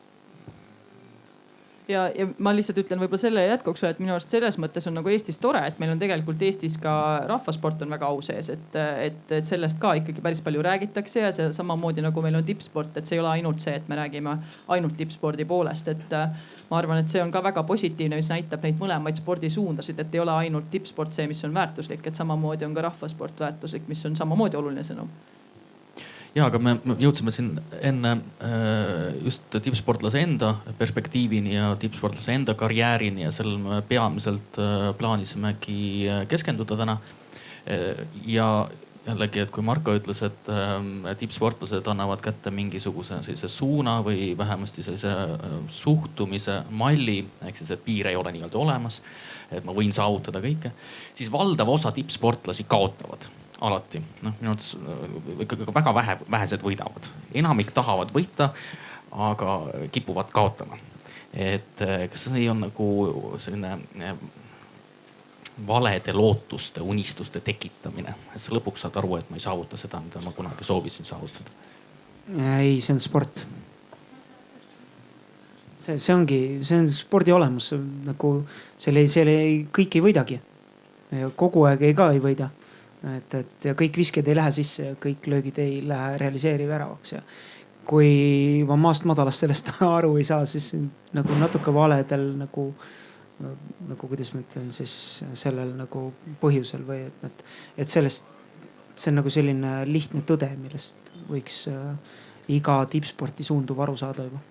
Speaker 8: Ja ma lihtsalt ütlen võib-olla selle jätkuks, et minu arust selles mõttes on nagu Eestis tore, et meil on tegelikult Eestis ka rahvasport on väga au sees, et sellest ka ikkagi päris palju räägitakse ja see samamoodi nagu meil on tippsport, et see ei ole ainult see, et me räägime ainult tippspordi poolest, et ma arvan, et see on ka väga positiivne, mis näitab neid mõlemaid spordisuundasid, et ei ole ainult tippsport see, mis on väärtuslik, et samamoodi on ka rahvasport väärtuslik, mis on samamoodi oluline sõnum.
Speaker 4: Ja, aga me jõudsime siin enne just tippsportlase enda perspektiivini ja tippsportlase enda karjäärini ja sellel me peamiselt plaanisimegi keskenduda täna. Ja jällegi, et kui Marko ütles, et tippsportlased annavad kätte mingisuguse sellise suuna või vähemasti sellise suhtumise malli, ehk siis, et piir ei ole nii-öelda olemas, et ma võin saavutada kõike, siis valdav osa tippsportlasi kaotavad. Alati. Minu arvates ikkagi väga vähesed võidavad. Enamik tahavad võita, aga kipuvad kaotama. Et kas see on nagu selline valede lootuste, unistuste tekitamine? Et sa lõpuks saad aru, et ma ei saavuta seda, mida ma kunagi soovisin saavutada.
Speaker 6: Ei, see on sport. See on spordi olemus. Nagu selle kõik ei võidagi. Kogu aeg ka ei võida. Et ja kõik visked ei lähe sisse ja kõik löögid ei lähe realiseeri väravaks. Ja kui ma maast madalast sellest aru ei saa, siis nagu natuke valedel nagu kuidas ma ütlen siis sellel nagu põhjusel või et sellest, see on nagu selline lihtne tõde, millest võiks iga tippsporti suunduv aru saada juba.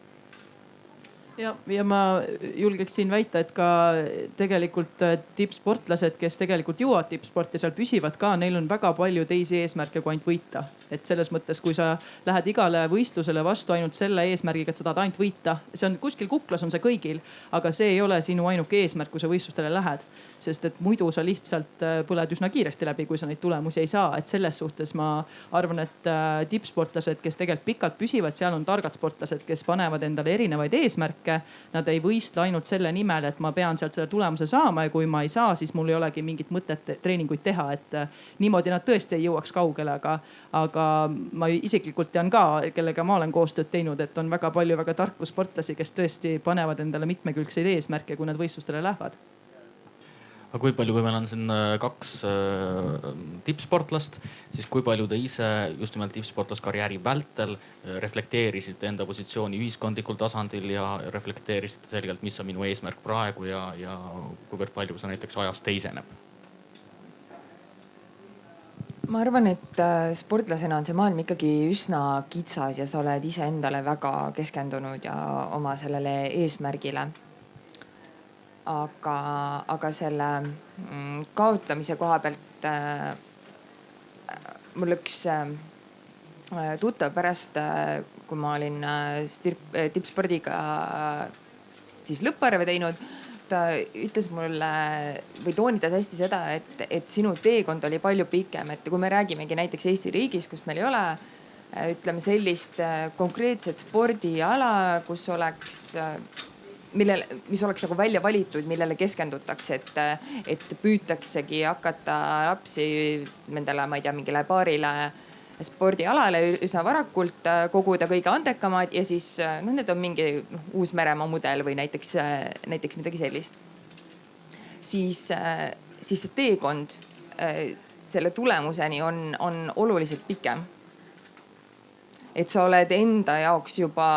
Speaker 8: Ja ma julgeks siin väita, et ka tegelikult tippsportlased, kes tegelikult jõuavad tippsporti, seal püsivad ka, neil on väga palju teisi eesmärke kui ainult võita. Et selles mõttes, kui sa lähed igale võistlusele vastu ainult selle eesmärgiga, et sa tahad ainult võita, see on kuskil kuklas on see kõigil, aga see ei ole sinu ainuke eesmärk, kui sa võistlustele lähed. Sest et muidu sa lihtsalt põled üsna kiiresti läbi, kui sa neid tulemusi ei saa. Et selles suhtes ma arvan, et tippsportlased, kes tegelikult pikalt püsivad, seal on targad sportlased, kes panevad endale erinevaid eesmärke. Nad ei võistle ainult selle nimel, et ma pean sealt selle tulemuse saama ja kui ma ei saa, siis mul ei olegi mingit mõtet treeninguid teha. Et niimoodi nad tõesti ei jõuaks kaugele, aga ma isiklikult tean ka, kellega ma olen koostööd teinud, et on väga palju väga tarku sportlasi, kes tõesti panevad endale mitmekülgseid eesmärke, kui nad võistlustele lähevad.
Speaker 4: Aga kui palju, kui meil on siin 2 tippsportlast, siis kui palju te ise just nimelt tippsportlaskarjääri vältel reflekteerisite enda positsiooni ühiskondlikul tasandil ja reflekteerisite selgelt, mis on minu eesmärk praegu ja kuivõrd palju see näiteks ajast teiseneb?
Speaker 5: Ma arvan, et sportlasena on see maailm ikkagi üsna kitsas ja sa oled ise endale väga keskendunud ja oma sellele eesmärgile. Aga selle kaotamise koha pealt mul üks tuttav pärast, kui ma olin tippspordiga siis lõpparve teinud, ta ütles mulle või toonitas hästi seda, et sinu teekond oli palju pikem, et kui me räägimegi näiteks Eesti riigis, kus meil ei ole ütleme sellist konkreetset spordiala, kus oleks mis oleks nagu välja valitud, millele keskendutakse, et püütaksegi hakata lapsi nendele, ma ei tea, mingile paarile spordialale üsna varakult koguda kõige andekamad ja siis need on mingi Uus-Meremaa mudel või näiteks midagi sellist. Siis see teekond selle tulemuseni on oluliselt pikem. Et sa oled enda jaoks juba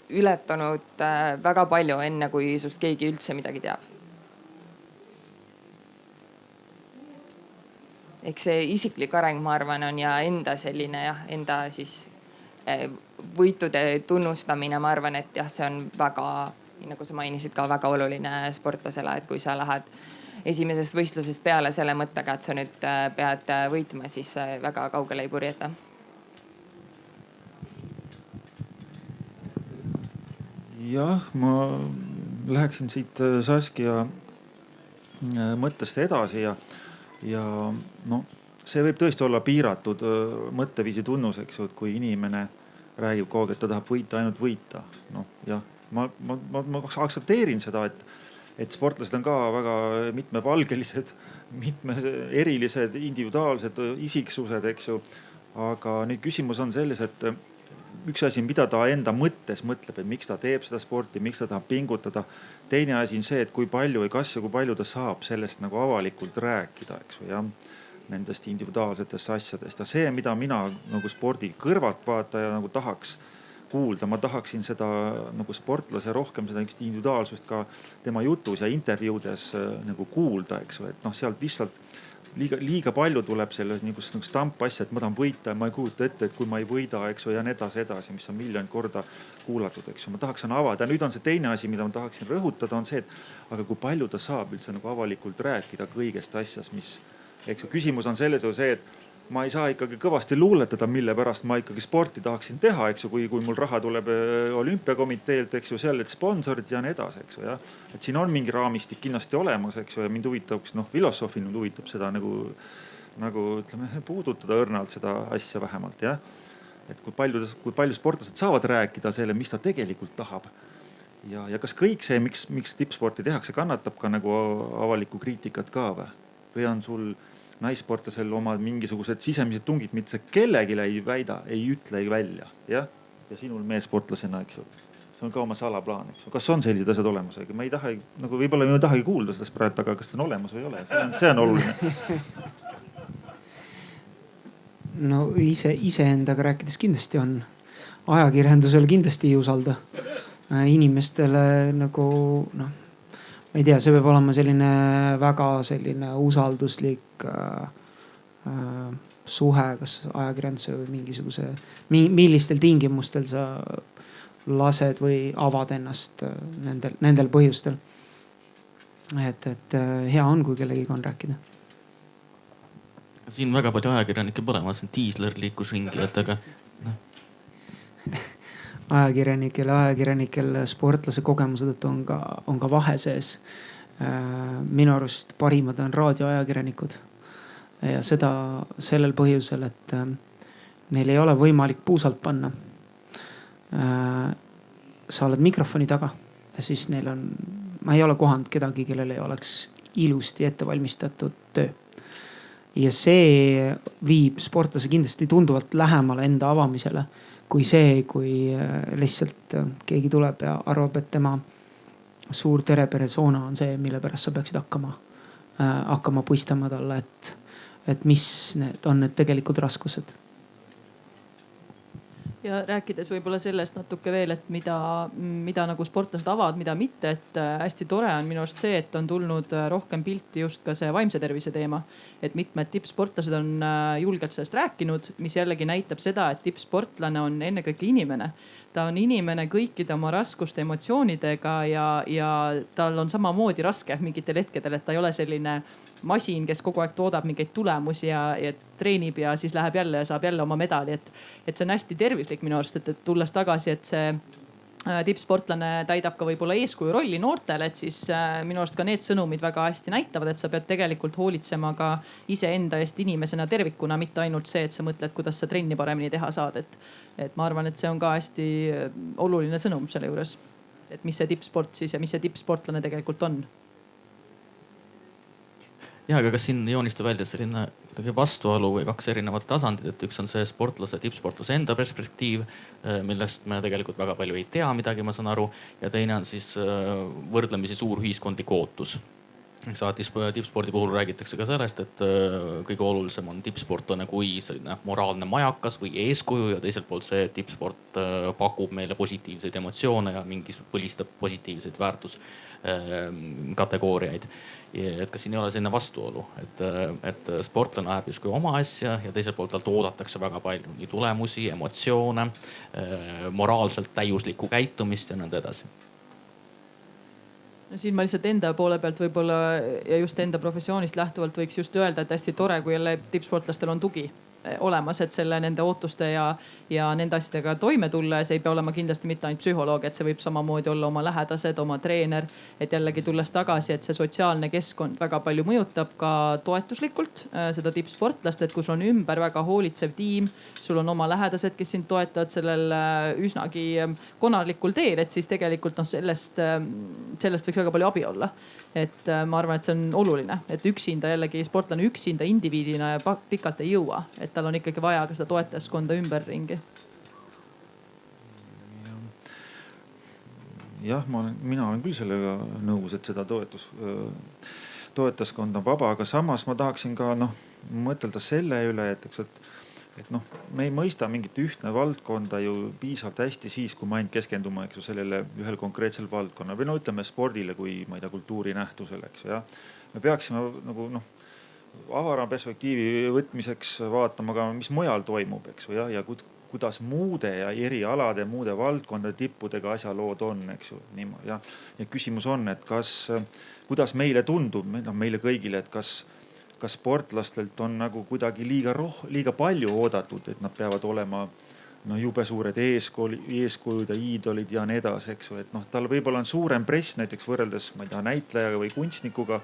Speaker 5: ületanud väga palju enne, kui sust keegi üldse midagi teab. Ehk see isiklik areng, ma arvan, on ja enda selline enda siis võitude tunnustamine, ma arvan, et jah, see on väga, nagu sa mainisid ka, väga oluline sportlasele, et kui sa lähed esimesest võistlusest peale selle mõttega, et sa nüüd pead võitma, siis väga kaugele ei purjeta.
Speaker 7: Jah, ma läheksin siit Saskia mõttest edasi ja no see võib tõesti olla piiratud mõtteviisi tunnus, eks ju, et kui inimene räägib kogu aeg, et ta tahab võita, ainult võita. Noh jah, ma aktsepteerin seda, et sportlased on ka väga mitmepalgelised, erilised, individuaalsed isiksused, eks ju. Aga nüüd küsimus on selles, et üks asi, mida ta enda mõttes mõtleb, et miks ta teeb seda sporti, miks ta tahab pingutada. Teine asi on see, et kui palju või kas ja kui palju ta saab sellest nagu avalikult rääkida, eks ju, jah, nendest individuaalsetest asjadest. Ja see, mida mina nagu spordi kõrvaltvaataja nagu tahaks kuulda, ma tahaksin seda nagu sportlase rohkem seda individuaalsust ka tema jutus ja intervjuudes nagu kuulda, eks ju, et noh, sealt lihtsalt liiga palju tuleb selles nagu stampasja, et ma tahan võita ja ma ei kujuta ette, et kui ma ei võida, eks ju, ja nii edasi, mis on miljon korda kuulatud, eks ju. Ma tahaksin avada. Nüüd on see teine asi, mida ma tahaksin rõhutada, on see, et aga kui palju ta saab üldse nagu avalikult rääkida kõigest asjast, mis, eks ju, küsimus on selles ju see, et ma ei saa ikkagi kõvasti luuletada, mille pärast ma ikkagi sporti tahaksin teha, eks ju, kui mul raha tuleb olümpiakomiteelt, eks ju, seal et sponsorid ja nii edasi, eks ju, jah. Et siin on mingi raamistik kindlasti olemas, eks ju, ja mind huvitab, noh, filosoofil mind huvitab seda nagu ütleme, puudutada õrnalt seda asja vähemalt, jah. Et kui palju sportlased saavad rääkida selle, mis ta tegelikult tahab. Ja kas kõik see, miks tippsporti tehakse, kannatab ka nagu avalikku kriitikat ka või on sul naissportlasel omad mingisugused sisemised tungid, mida sa kellegile ei väida, ei ütle välja, jah. Ja sinul meessportlasena, eks ju, see on ka oma salaplaan, eks ju. Kas on sellised asjad olemas? Ma ei taha, nagu võib-olla ei tahagi kuulda sellest praegu, aga kas see on olemas või ei ole? See on oluline.
Speaker 6: No iseendaga rääkides kindlasti on. Ajakirjandusel kindlasti ei usalda. Inimestele nagu, noh, ma ei tea, see peab olema selline väga selline usalduslik suhe, kas ajakirjanduse või mingisuguse, millistel tingimustel sa lased või avad ennast nendel põhjustel. Et hea on, kui kellegiga on rääkida.
Speaker 4: Siin väga palju ajakirjanikke pole, ma olen Tiisler liikus ringi, et aga
Speaker 6: ajakirjanikel sportlase kogemuse tõttu on ka vahe sees. Minu arust parimad on raadioajakirjanikud ja seda sellel põhjusel, et neil ei ole võimalik puusalt panna. Sa oled mikrofoni taga ja siis neil on, ma ei ole kohanud kedagi, kellel ei oleks ilusti ettevalmistatud töö. Ja see viib sportlase kindlasti tunduvalt lähemale enda avamisele kui see, kui lihtsalt keegi tuleb ja arvab, et tema suur tereperesoona on see, mille pärast sa peaksid hakkama puistama talle, et mis on need tegelikud raskused.
Speaker 8: Ja rääkides võib-olla sellest natuke veel, et mida nagu sportlased avavad, mida mitte, et hästi tore on minu arust see, et on tulnud rohkem pilti just ka see vaimse tervise teema. Et mitmed tippsportlased on julgelt sellest rääkinud, mis jällegi näitab seda, et tippsportlane on ennekõike inimene. Ta on inimene kõikide oma raskuste emotsioonidega ja tal on samamoodi raske mingitel hetkedel, et ta ei ole selline masin, kes kogu aeg toodab mingeid tulemusi ja treenib ja siis läheb jälle ja saab jälle oma medali. Et see on hästi tervislik minu arust, et tulles tagasi, et see tippsportlane täidab ka võib-olla eeskuju rolli noortele, et siis minu arust ka need sõnumid väga hästi näitavad, et sa pead tegelikult hoolitsema ka iseenda eest inimesena tervikuna, mitte ainult see, et sa mõtled, kuidas sa trenni paremini teha saad. Et ma arvan, et see on ka hästi oluline sõnum selle juures, et mis see tippsport siis ja mis see tippsportlane tegelikult on.
Speaker 4: Ja, aga kas siin joonistub välja selline vastuolu või kaks erinevat tasandit, et üks on see sportlase, tippsportlase enda perspektiiv, millest me tegelikult väga palju ei tea midagi, ma saan aru. Ja teine on siis võrdlemisi suur ühiskondlik ootus. Tippspordi puhul räägitakse ka sellest, et kõige olulisem on tippsportlane kui selline moraalne majakas või eeskuju ja teiselt poolt see tippsport pakub meile positiivseid emotsioone ja mingis põlistab positiivseid väärtuskategooriaid. Et kas siin ei ole selline vastuolu, et sportlane ajab justkui oma asja ja teiselt poolt talt oodatakse väga palju nii tulemusi, emotsioone, moraalselt täiuslikku käitumist ja nõnda edasi.
Speaker 8: No siin ma lihtsalt enda poole pealt võib-olla ja just enda professioonist lähtuvalt võiks just öelda, et hästi tore, kui jälle tippsportlastel on tugi. olemas, et nende ootuste ja nende asjadega toime tulla ja see ei pea olema kindlasti mitte ainult psühholoog, et see võib samamoodi olla oma lähedased, oma treener. Et jällegi tulles tagasi, et see sotsiaalne keskkond väga palju mõjutab ka toetuslikult seda tippsportlast, et kui sul on ümber väga hoolitsev tiim, sul on oma lähedased, kes sind toetavad sellel üsnagi konarlikul teel, et siis tegelikult sellest võiks väga palju abi olla. Et ma arvan, et see on oluline, et üksinda jällegi sportlane üksinda indiviidina pikalt ei jõua, et tal on ikkagi vaja ka seda toetajaskonda ümberringi.
Speaker 7: Jah, mina olen küll sellega nõus, et seda toetajaskond on vaba, aga samas ma tahaksin ka mõtelda selle üle, et me ei mõista mingit ühtne valdkonda ju piisavalt hästi siis, kui me ainult keskendume sellele ühel konkreetsel valdkonnal või ütleme spordile kui kultuurinähtusele, ja me peaksime avara perspektiivi võtmiseks vaatama ka, mis mujal toimub, ja kuidas muude ja erialade, muude valdkondade tippudega asjalood on, ja küsimus on, et kuidas meile tundub, meile kõigile, et kas sportlastelt on kuidagi liiga palju oodatud, et nad peavad olema jube suured eeskujud ja iidolid ja nii edasi, et tal võib-olla on suurem press näiteks võrreldes, näitlejaga või kunstnikuga,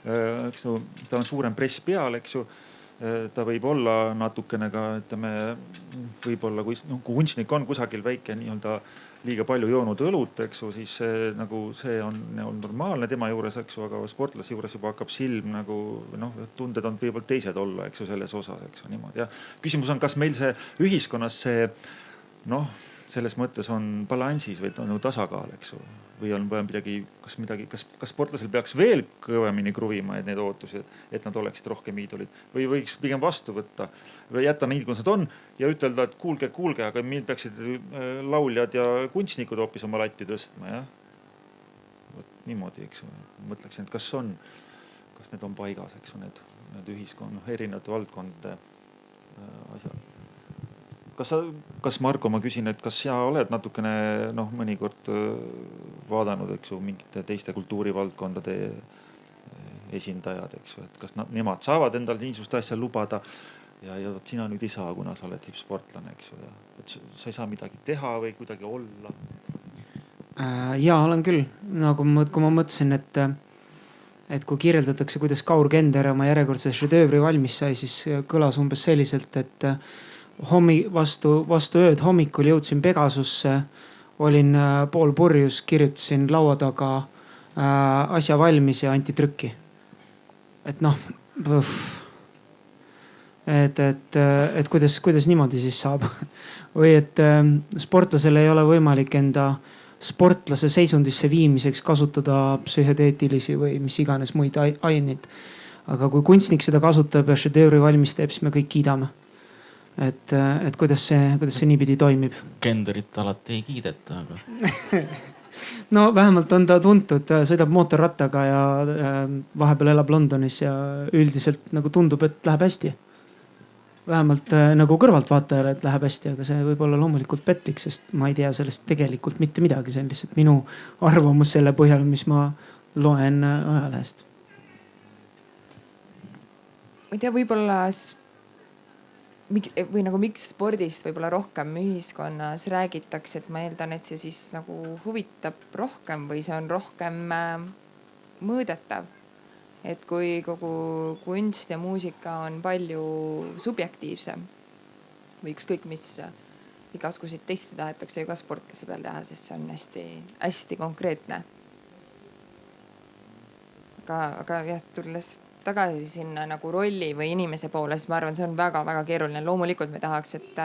Speaker 7: ta on suurem press peal, ta võib olla natukene ka, võib-olla kui kunstnik on kusagil väike liiga palju joonud õlut, siis see on normaalne tema juures, aga sportlase juures juba hakkab silm tunded on võib-olla teised olla, selles osas, niimoodi. Ja küsimus on, kas meil see ühiskonnas selles mõttes on balansis või tasakaal, või on midagi, kas sportlasel peaks veel kõvemini kruvima, et need ootused, et nad oleksid rohkem iidolid või võiks pigem vastu võtta või jätta nii, kus nad on ja ütelda, et kuulge, aga meil peaksid lauljad ja kunstnikud hoopis oma latti tõstma, ja niimoodi, mõtleksin, et kas need on paigas, need ühiskonna erinevate valdkondade asjad. Kas Marko, ma küsin, et kas sa oled natukene mõnikord vaadanud, mingite teiste kultuurivaldkondade esindajad, et kas nemad saavad endal niisugust asja lubada ja sina nüüd ei saa, kuna sa oled tippsportlane, et sa ei saa midagi teha või kuidagi olla?
Speaker 6: Jaa, olen küll. Kui ma mõtlesin, et kui kirjeldatakse, kuidas Kaur Kender oma järjekordse šedöövri valmis sai, siis kõlas umbes selliselt, et vastu ööd hommikul jõudsin Pegasusse, olin pool purjus, kirjutasin laua taga asja valmis ja anti trükki. Et et kuidas niimoodi siis saab või et sportlasel ei ole võimalik enda sportlase seisundisse viimiseks kasutada psühhedeetilisi või mis iganes muid aineid. Aga kui kunstnik seda kasutab ja šedöövri valmis teeb, siis me kõik kiidame. Et kuidas see niipidi toimib.
Speaker 4: Kenderit alati ei kiideta, aga
Speaker 6: no vähemalt on ta tuntud, sõidab mootorrattaga ja vahepeal elab Londonis ja üldiselt tundub, et läheb hästi. Vähemalt kõrvaltvaatajale, et läheb hästi, aga see võib olla loomulikult petlik, sest ma ei tea sellest tegelikult mitte midagi. See on lihtsalt minu arvamus selle põhjal, mis ma loen ajalehest.
Speaker 5: Ma ei tea, võib-olla miks spordist võib-olla rohkem ühiskonnas räägitakse, et ma eeldan, et see siis huvitab rohkem või see on rohkem mõõdetav. Et kui kogu kunst ja muusika on palju subjektiivsem või ükskõik mis igasuguseid teste tahetakse ju ka sportlase peal teha, sest see on hästi konkreetne. Aga jah, tulles tagasi sinna rolli või inimese poole, siis ma arvan, see on väga-väga keeruline. Loomulikult me tahaks, et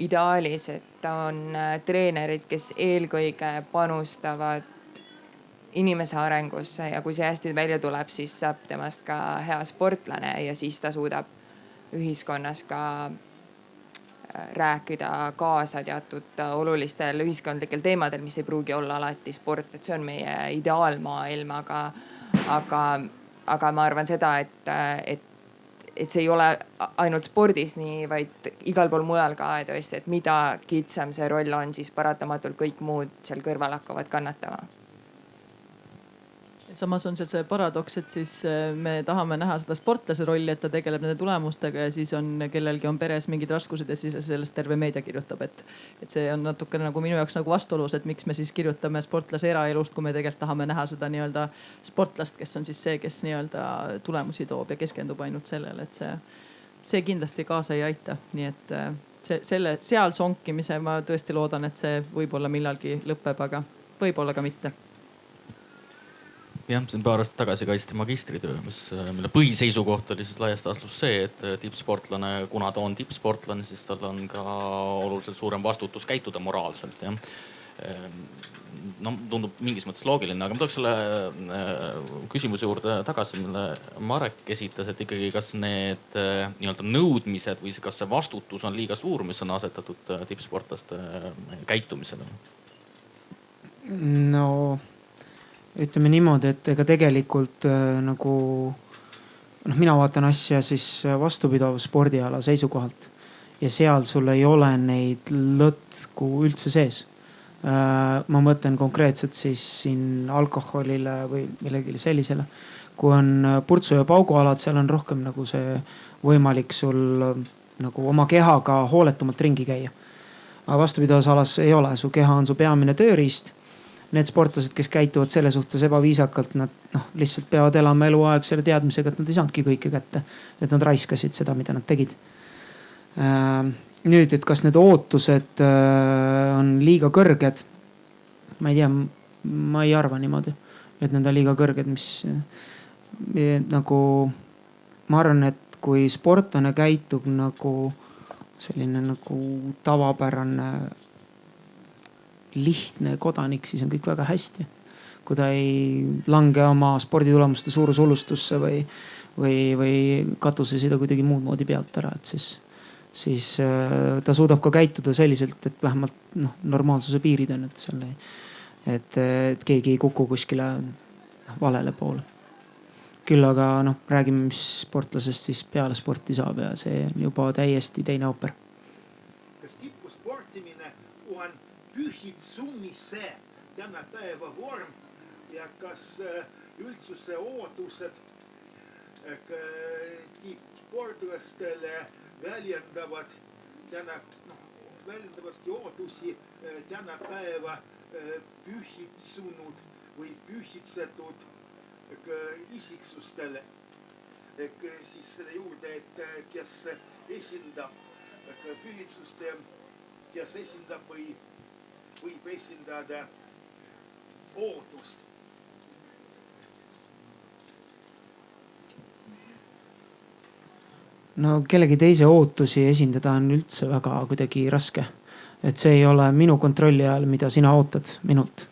Speaker 5: ideaalis, et on treenerid, kes eelkõige panustavad inimese arengusse ja kui see hästi välja tuleb, siis saab temast ka hea sportlane ja siis ta suudab ühiskonnas ka rääkida kaasa teatud olulistel ühiskondlikel teemadel, mis ei pruugi olla alati sport, et see on meie ideaalmaailm, aga ma arvan seda, et see ei ole ainult spordis nii, vaid igal pool mujal ka tõesti, et mida kitsam see roll on, siis paratamatult kõik muud seal kõrval hakkavad kannatama.
Speaker 8: samas on see paradoks, et siis me tahame näha seda sportlase rolli, et ta tegeleb nende tulemustega ja siis on kellelgi on peres mingid raskused ja siis sellest terve meedia kirjutab, et see on natuke nagu minu jaoks nagu vastuolus, et miks me siis kirjutame sportlase eraelust, kui me tegelikult tahame näha seda nii-öelda sportlast, kes on siis see, kes nii-öelda tulemusi toob ja keskendub ainult sellele, et see kindlasti kaasa ei aita, nii et seal sonkimise ma tõesti loodan, et see võib-olla millalgi lõpeb, aga võib-olla ka mitte.
Speaker 4: Jah, siin paar aastat tagasi kaitsti magistritöö, mille põhiseisukoht oli siis laias laastus see, et tippsportlane, kuna ta on tippsportlane, siis tal on ka oluliselt suurem vastutus käituda moraalselt. Ja. No, tundub mingis mõttes loogiline, aga ma tuleks selle küsimuse juurde tagasi, mille Marek esitas, et ikkagi kas need nii-öelda nõudmised või kas see vastutus on liiga suur, mis on asetatud tippsportlaste käitumisele?
Speaker 6: No ütleme niimoodi, et ega tegelikult nagu mina vaatan asja siis vastupidava spordiala seisukohalt ja seal sul ei ole neid lõtku üldse sees. Ma mõtlen konkreetselt siis siin alkoholile või millegi sellisele. Kui on purtsu ja paugualad, seal on rohkem nagu see võimalik sul nagu oma kehaga hooletumalt ringi käia. Aga vastupidavas alas ei ole, su keha on su peamine tööriist. Need sportlased, kes käituvad selle suhtes ebaviisakalt, nad lihtsalt peavad elama eluaeg selle teadmisega, et nad ei saanudki kõike kätte. Et nad raiskasid seda, mida nad tegid. Nüüd, et kas need ootused on liiga kõrged? Ma ei tea, ma ei arva niimoodi, et need on liiga kõrged, mis nagu ma arvan, et kui sportlane käitub nagu selline nagu tavapärane lihtne kodanik, siis on kõik väga hästi. Kui ta ei lange oma sporditulemuste suurushullustusse või katuse seda kuidagi muud moodi pealt ära, et siis ta suudab ka käituda selliselt, et vähemalt normaalsuse piirid on, et keegi ei kuku kuskile valele poole. Küll aga räägime, mis sportlasest siis peale sporti saab ja see on juba täiesti teine ooper.
Speaker 9: Kas tippusportimine on pühitsumise tänapäeva vorm ja kas üldsuse ootused tippsportlastele väljendavad ootusi tänapäeva pühitsunud või pühitsetud isiksustele. Siis selle juurde, et kes esindab pühitsust, kes esindab või võib esindada ootust.
Speaker 6: No kellegi teise ootusi esindada on üldse väga kuidagi raske. Et see ei ole minu kontrolli ajal, mida sina ootad minult.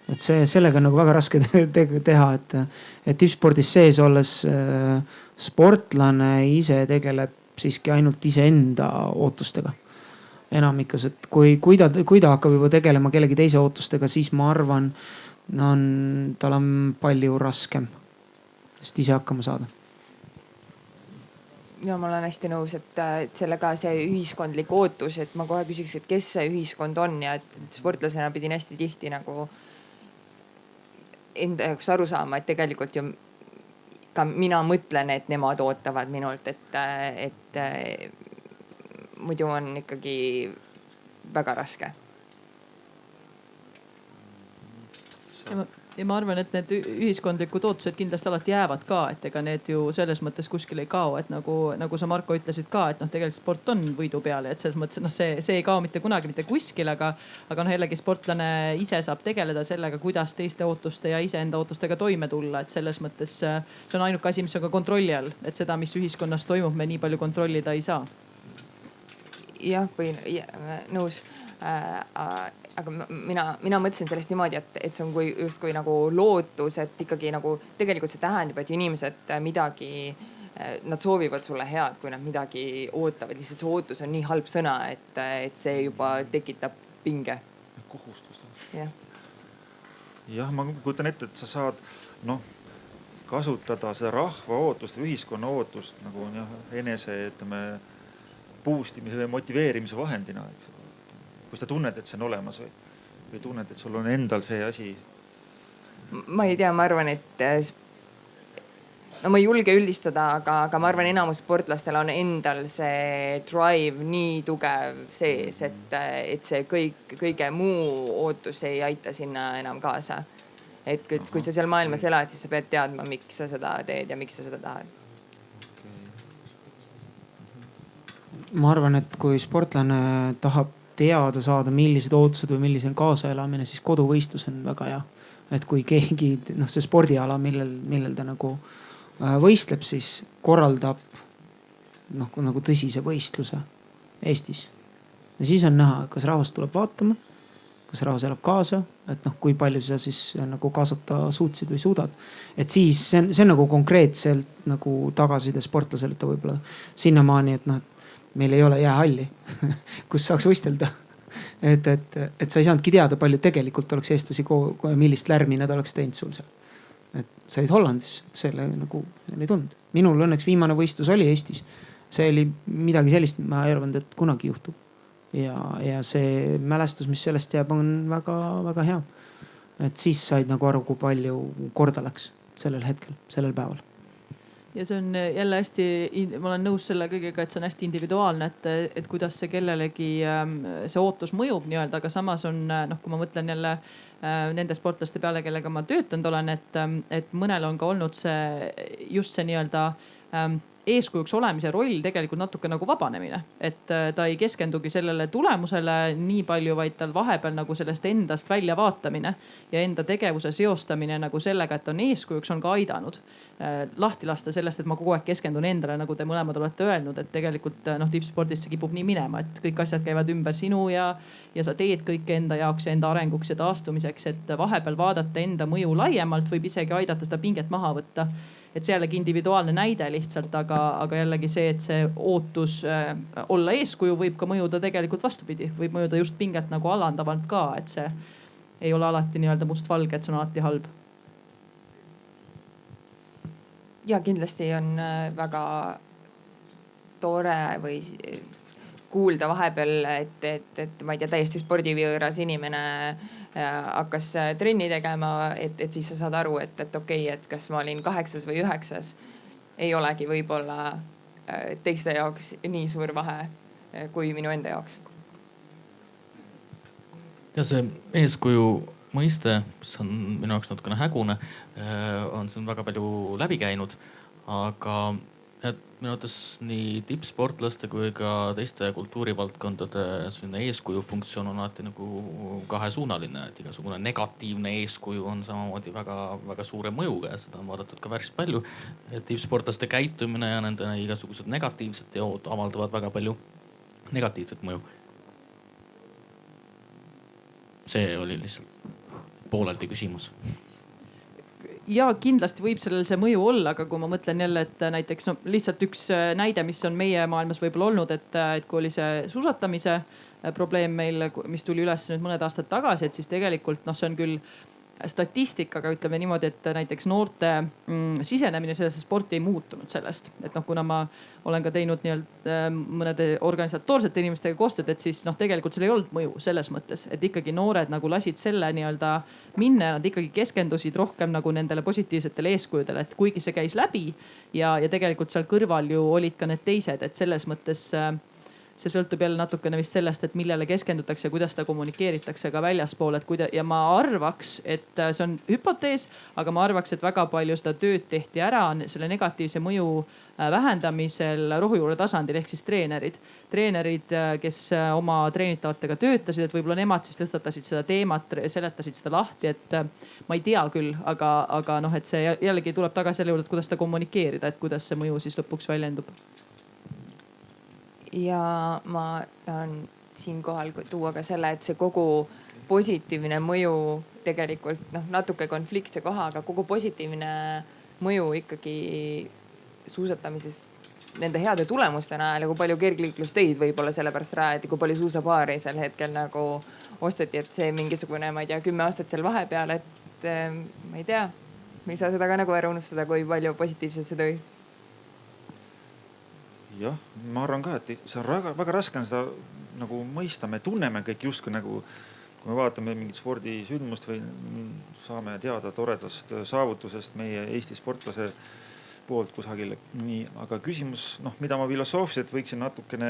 Speaker 6: Et sellega on nagu väga raske teha, et tippspordis sees olles sportlane ise tegeleb siiski ainult iseenda ootustega. Enamikus, et kui ta hakkab juba tegelema kellegi teise ootustega, siis ma arvan, tal on palju raskem sest ise hakkama saada.
Speaker 5: Ja ma olen hästi nõus, et sellega see ühiskondlik ootus, et ma kohe küsiks, et kes see ühiskond on ja et sportlasena pidin hästi tihti nagu enda jaoks aru saama, et tegelikult ju ka mina mõtlen, et nemad ootavad minult, et muidu on ikkagi väga raske.
Speaker 8: Ja ma arvan, et need ühiskondlikud ootused kindlasti alati jäävad ka, et ega need ju selles mõttes kuskil ei kao, et nagu sa Marko ütlesid ka, et tegelikult sport on võidu peale, et selles mõttes, see ei kao mitte kunagi mitte kuskil, aga jällegi sportlane ise saab tegeleda sellega, kuidas teiste ootuste ja iseenda ootustega toime tulla, et selles mõttes see on ainuke asi, mis on ka kontrolli all, et seda, mis ühiskonnas toimub, me nii palju kontrollida ei saa.
Speaker 5: Jah, või nõus. Aga mina mõtlesin sellest niimoodi, et see on justkui nagu lootus, et ikkagi nagu tegelikult see tähendab, et inimesed midagi, nad soovivad sulle head, kui nad midagi ootavad. Lihtsalt see ootus on nii halb sõna, et see juba tekitab pinge.
Speaker 7: Kohustus.
Speaker 5: Jah,
Speaker 7: ma kujutan ette, et sa saad kasutada seda rahva ootust või ühiskonna ootust nagu enese, boostimise või motiveerimise vahendina. Kui sa tunned, et see on olemas või tunned, et sul on endal see asi
Speaker 5: ma ei tea, ma arvan, et no ma ei julge üldistada, aga ma arvan, enamus sportlastel on endal see drive nii tugev sees, et see kõige muu ootus ei aita sinna enam kaasa. Et kui sa seal maailmas elad, siis sa pead teadma, miks sa seda teed ja miks sa seda tahad.
Speaker 6: Ma arvan, et kui sportlane tahab teada saada, millised ootused või milline on kaasaelamine, siis koduvõistlus on väga hea. Et kui keegi, see spordiala, millel ta nagu võistleb, siis korraldab nagu tõsise võistluse Eestis. Ja siis on näha, kas rahvas tuleb vaatama, kas rahvas elab kaasa, et kui palju sa siis nagu kaasata suutsid või suudad. Et siis see on nagu konkreetselt nagu tagasiside sportlasele, et ta võib-olla sinnamaani, et meil ei ole jäähalli, kus saaks võistelda. Et sa ei saanudki teada, palju tegelikult oleks eestlasi, millist lärmi nad oleks teinud sul seal. Et sa olid Hollandis, selle nagu ei tund. Minul õnneks viimane võistlus oli Eestis. See oli midagi sellist, ma ei arvanud, et kunagi juhtub. Ja see mälestus, mis sellest jääb, on väga, väga hea. Et siis said nagu aru, kui palju korda läks sellel hetkel, sellel päeval.
Speaker 8: Ja see on jälle hästi, ma olen nõus selle kõigega, et see on hästi individuaalne, et kuidas see kellelegi see ootus mõjub nii-öelda, aga samas on, kui ma mõtlen jälle nende sportlaste peale, kellega ma töötanud olen, et mõnel on ka olnud see just see nii-öelda eeskujuks olemise roll tegelikult natuke nagu vabanemine, et ta ei keskendugi sellele tulemusele nii palju, vaid tal vahepeal nagu sellest endast välja vaatamine ja enda tegevuse seostamine nagu sellega, et on eeskujuks, on ka aidanud lahti lasta sellest, et ma kogu aeg keskendun endale, nagu te mõlemad olete öelnud, et tegelikult tippspordis see kipub nii minema, et kõik asjad käivad ümber sinu ja sa teed kõike enda jaoks ja enda arenguks ja taastumiseks, et vahepeal vaadata enda mõju laiemalt võib isegi aidata seda pinget maha võtta. Et see jällegi individuaalne näide lihtsalt, aga jällegi see, et see ootus olla eeskuju võib ka mõjuda tegelikult vastupidi, võib mõjuda just pinget nagu alandavalt ka, et see ei ole alati nii-öelda mustvalge, et see on alati halb.
Speaker 5: Ja kindlasti on väga tore või kuulda vahepeal, et ma ei tea, täiesti spordivõõras inimene hakkas trenni tegema, et siis sa saad aru, et okei, et kas ma olin 8 või 9, ei olegi võib-olla teiste jaoks nii suur vahe kui minu enda jaoks.
Speaker 4: Ja see eeskuju mõiste, mis on minu jaoks natukene hägune, on siin väga palju läbi käinud, aga minu arvates nii tippsportlaste kui ka teiste kultuurivaldkondade eeskuju funktsioon on alati nagu kahesuunaline, et igasugune negatiivne eeskuju on samamoodi väga, väga suure mõjuga ja seda on vaadatud ka päris palju. Tippsportlaste käitumine ja nende igasugused negatiivsed teod avaldavad väga palju negatiivset mõju. See oli lihtsalt pooleldi küsimus.
Speaker 8: Ja kindlasti võib sellel see mõju olla, aga kui ma mõtlen jälle, et näiteks lihtsalt üks näide, mis on meie maailmas võib-olla olnud, et kui oli see suusatamise probleem meil, mis tuli üles nüüd mõned aastad tagasi, et siis tegelikult see on küll statistikaga, ütleme niimoodi, et näiteks noorte sisenemine sellesse sporti ei muutunud sellest. Et kuna ma olen ka teinud mõnede organisatoorsete inimestega koostööd, et siis tegelikult seal ei olnud mõju selles mõttes, et ikkagi noored nagu lasid selle minna ja nad ikkagi keskendusid rohkem nagu nendele positiivsetele eeskujudele, et kuigi see käis läbi ja tegelikult seal kõrval ju olid ka need teised, et selles mõttes see sõltub jälle natukene vist sellest, et millele keskendutakse ja kuidas seda kommunikeeritakse ka väljaspool. Ja ma arvaks, et see on hüpotees, aga ma arvaks, et väga palju seda tööd tehti ära selle negatiivse mõju vähendamisel rohujuure tasandil ehk siis treenerid. Treenerid, kes oma treenitavatega töötasid, et võib-olla nemad siis tõstatasid seda teemat, seletasid seda lahti, et ma ei tea küll, aga et see jällegi tuleb tagasi selle juurde, et kuidas seda kommunikeerida, et kuidas see mõju siis lõpuks väljendub.
Speaker 5: Ja ma tahan siinkohal tuua ka selle, et see kogu positiivne mõju tegelikult natuke konfliktse koha, aga kogu positiivne mõju ikkagi suusatamises nende heade tulemuste näol ja kui palju kergliiklust teid võib-olla sellepärast rajati, kui palju suusapaari sel hetkel nagu osteti, et see mingisugune, ma ei tea, 10 aastat seal vahepeal, et ma ei tea, me ei saa seda ka nagu ära unustada, kui palju positiivselt see tõi.
Speaker 7: Jah, ma arvan ka, et see on väga raske on seda nagu mõista, me tunneme kõik justkui nagu, kui me vaatame mingit spordisündmust või saame teada toredast saavutusest meie Eesti sportlase poolt kusagil. Nii, aga küsimus, mida ma filosoofiliselt võiksin natukene,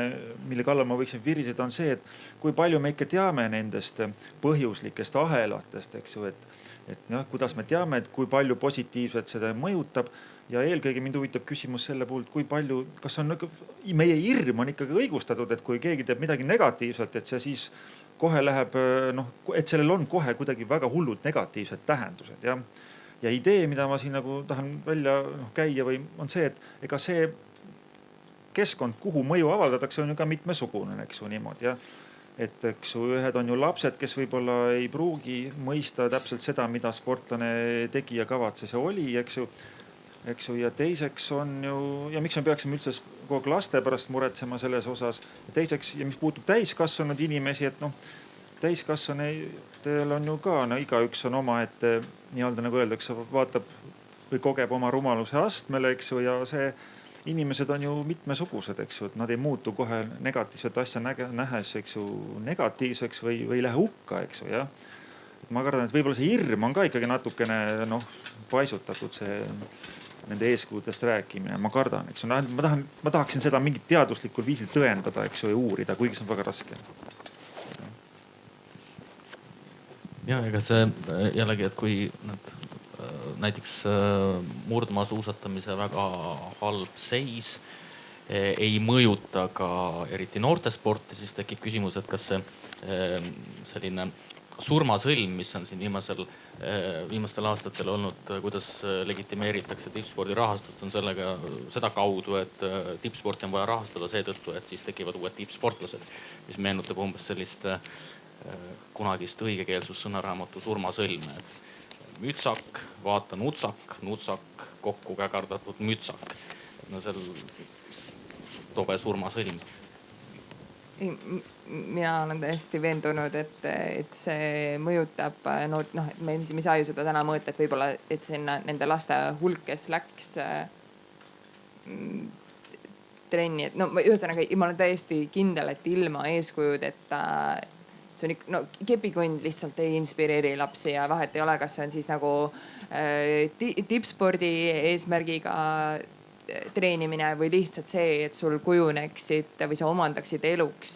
Speaker 7: mille kallal ma võiksin viriseda, on see, et kui palju me ikka teame nendest põhjuslikest ahelatest, eks ju, et kuidas me teame, et kui palju positiivset seda mõjutab. Ja eelkõige mind huvitab küsimus selle puhul, kui palju, kas on meie hirm on ikkagi õigustatud, et kui keegi teeb midagi negatiivselt, et see siis kohe läheb, et sellel on kohe kuidagi väga hullud negatiivsed tähendused. Ja idee, mida ma siin nagu tahan välja käia või on see, et ega see keskkond, kuhu mõju avaldatakse, on ju ka mitmesugune, eks ju niimoodi. Et eks ju, ühed on ju lapsed, kes võib-olla ei pruugi mõista täpselt seda, mida sportlane tegi ja kavatses ja oli, eks ju. Ja teiseks on ju, ja miks me peaksime üldse kogu laste pärast muretsema selles osas. Ja teiseks, ja mis puutub täiskasvanud inimesi, et täiskasvanutel on ju ka, igaüks on oma, et nii-öelda nagu öeldakse, vaatab või kogeb oma rumaluse astmele, eks ju, ja see inimesed on ju mitmesugused, eks ju, et nad ei muutu kohe negatiivset asja nähes, eks ju, negatiivseks või ei lähe hukka, eks ju, jah. Ma kardan, et võib-olla see hirm on ka ikkagi natukene paisutatud see nende eeskujudest rääkimine, ma kardan, eks ju. Ma tahaksin seda mingit teaduslikul viisil tõendada, eks ju, ja uurida, kuigi see on väga raske.
Speaker 4: Ja ega see jällegi, et kui näiteks murdmaasuusatamise väga halb seis ei mõjuta ka eriti noortesporti, siis tekib küsimus, et kas see selline surmasõlm, mis on siin viimastel aastatel olnud, kuidas legitimeeritakse tippspordi rahastust, on seda kaudu, et tippsporti on vaja rahastada seetõttu, et siis tekivad uued tippsportlased, mis meenutab umbes sellist kunagist õigekeelsussõnaraamatu surmasõlme. Mütsak, vaata nutsak, nutsak, kokku kägardatud mütsak. Seal tobe surmasõlm.
Speaker 5: Mina olen täiesti veendunud, et see mõjutab noort, me ei saa ju seda täna mõõta, et võib-olla, et sinna nende laste hulk, kes läks trenni, et ühesõnaga, ma olen täiesti kindel, et ilma eeskujud, et see on kepikond lihtsalt ei inspireeri lapsi ja vahet ei ole, kas see on siis nagu tippspordi eesmärgiga treenimine või lihtsalt see, et sul kujuneksid või sa omandaksid eluks,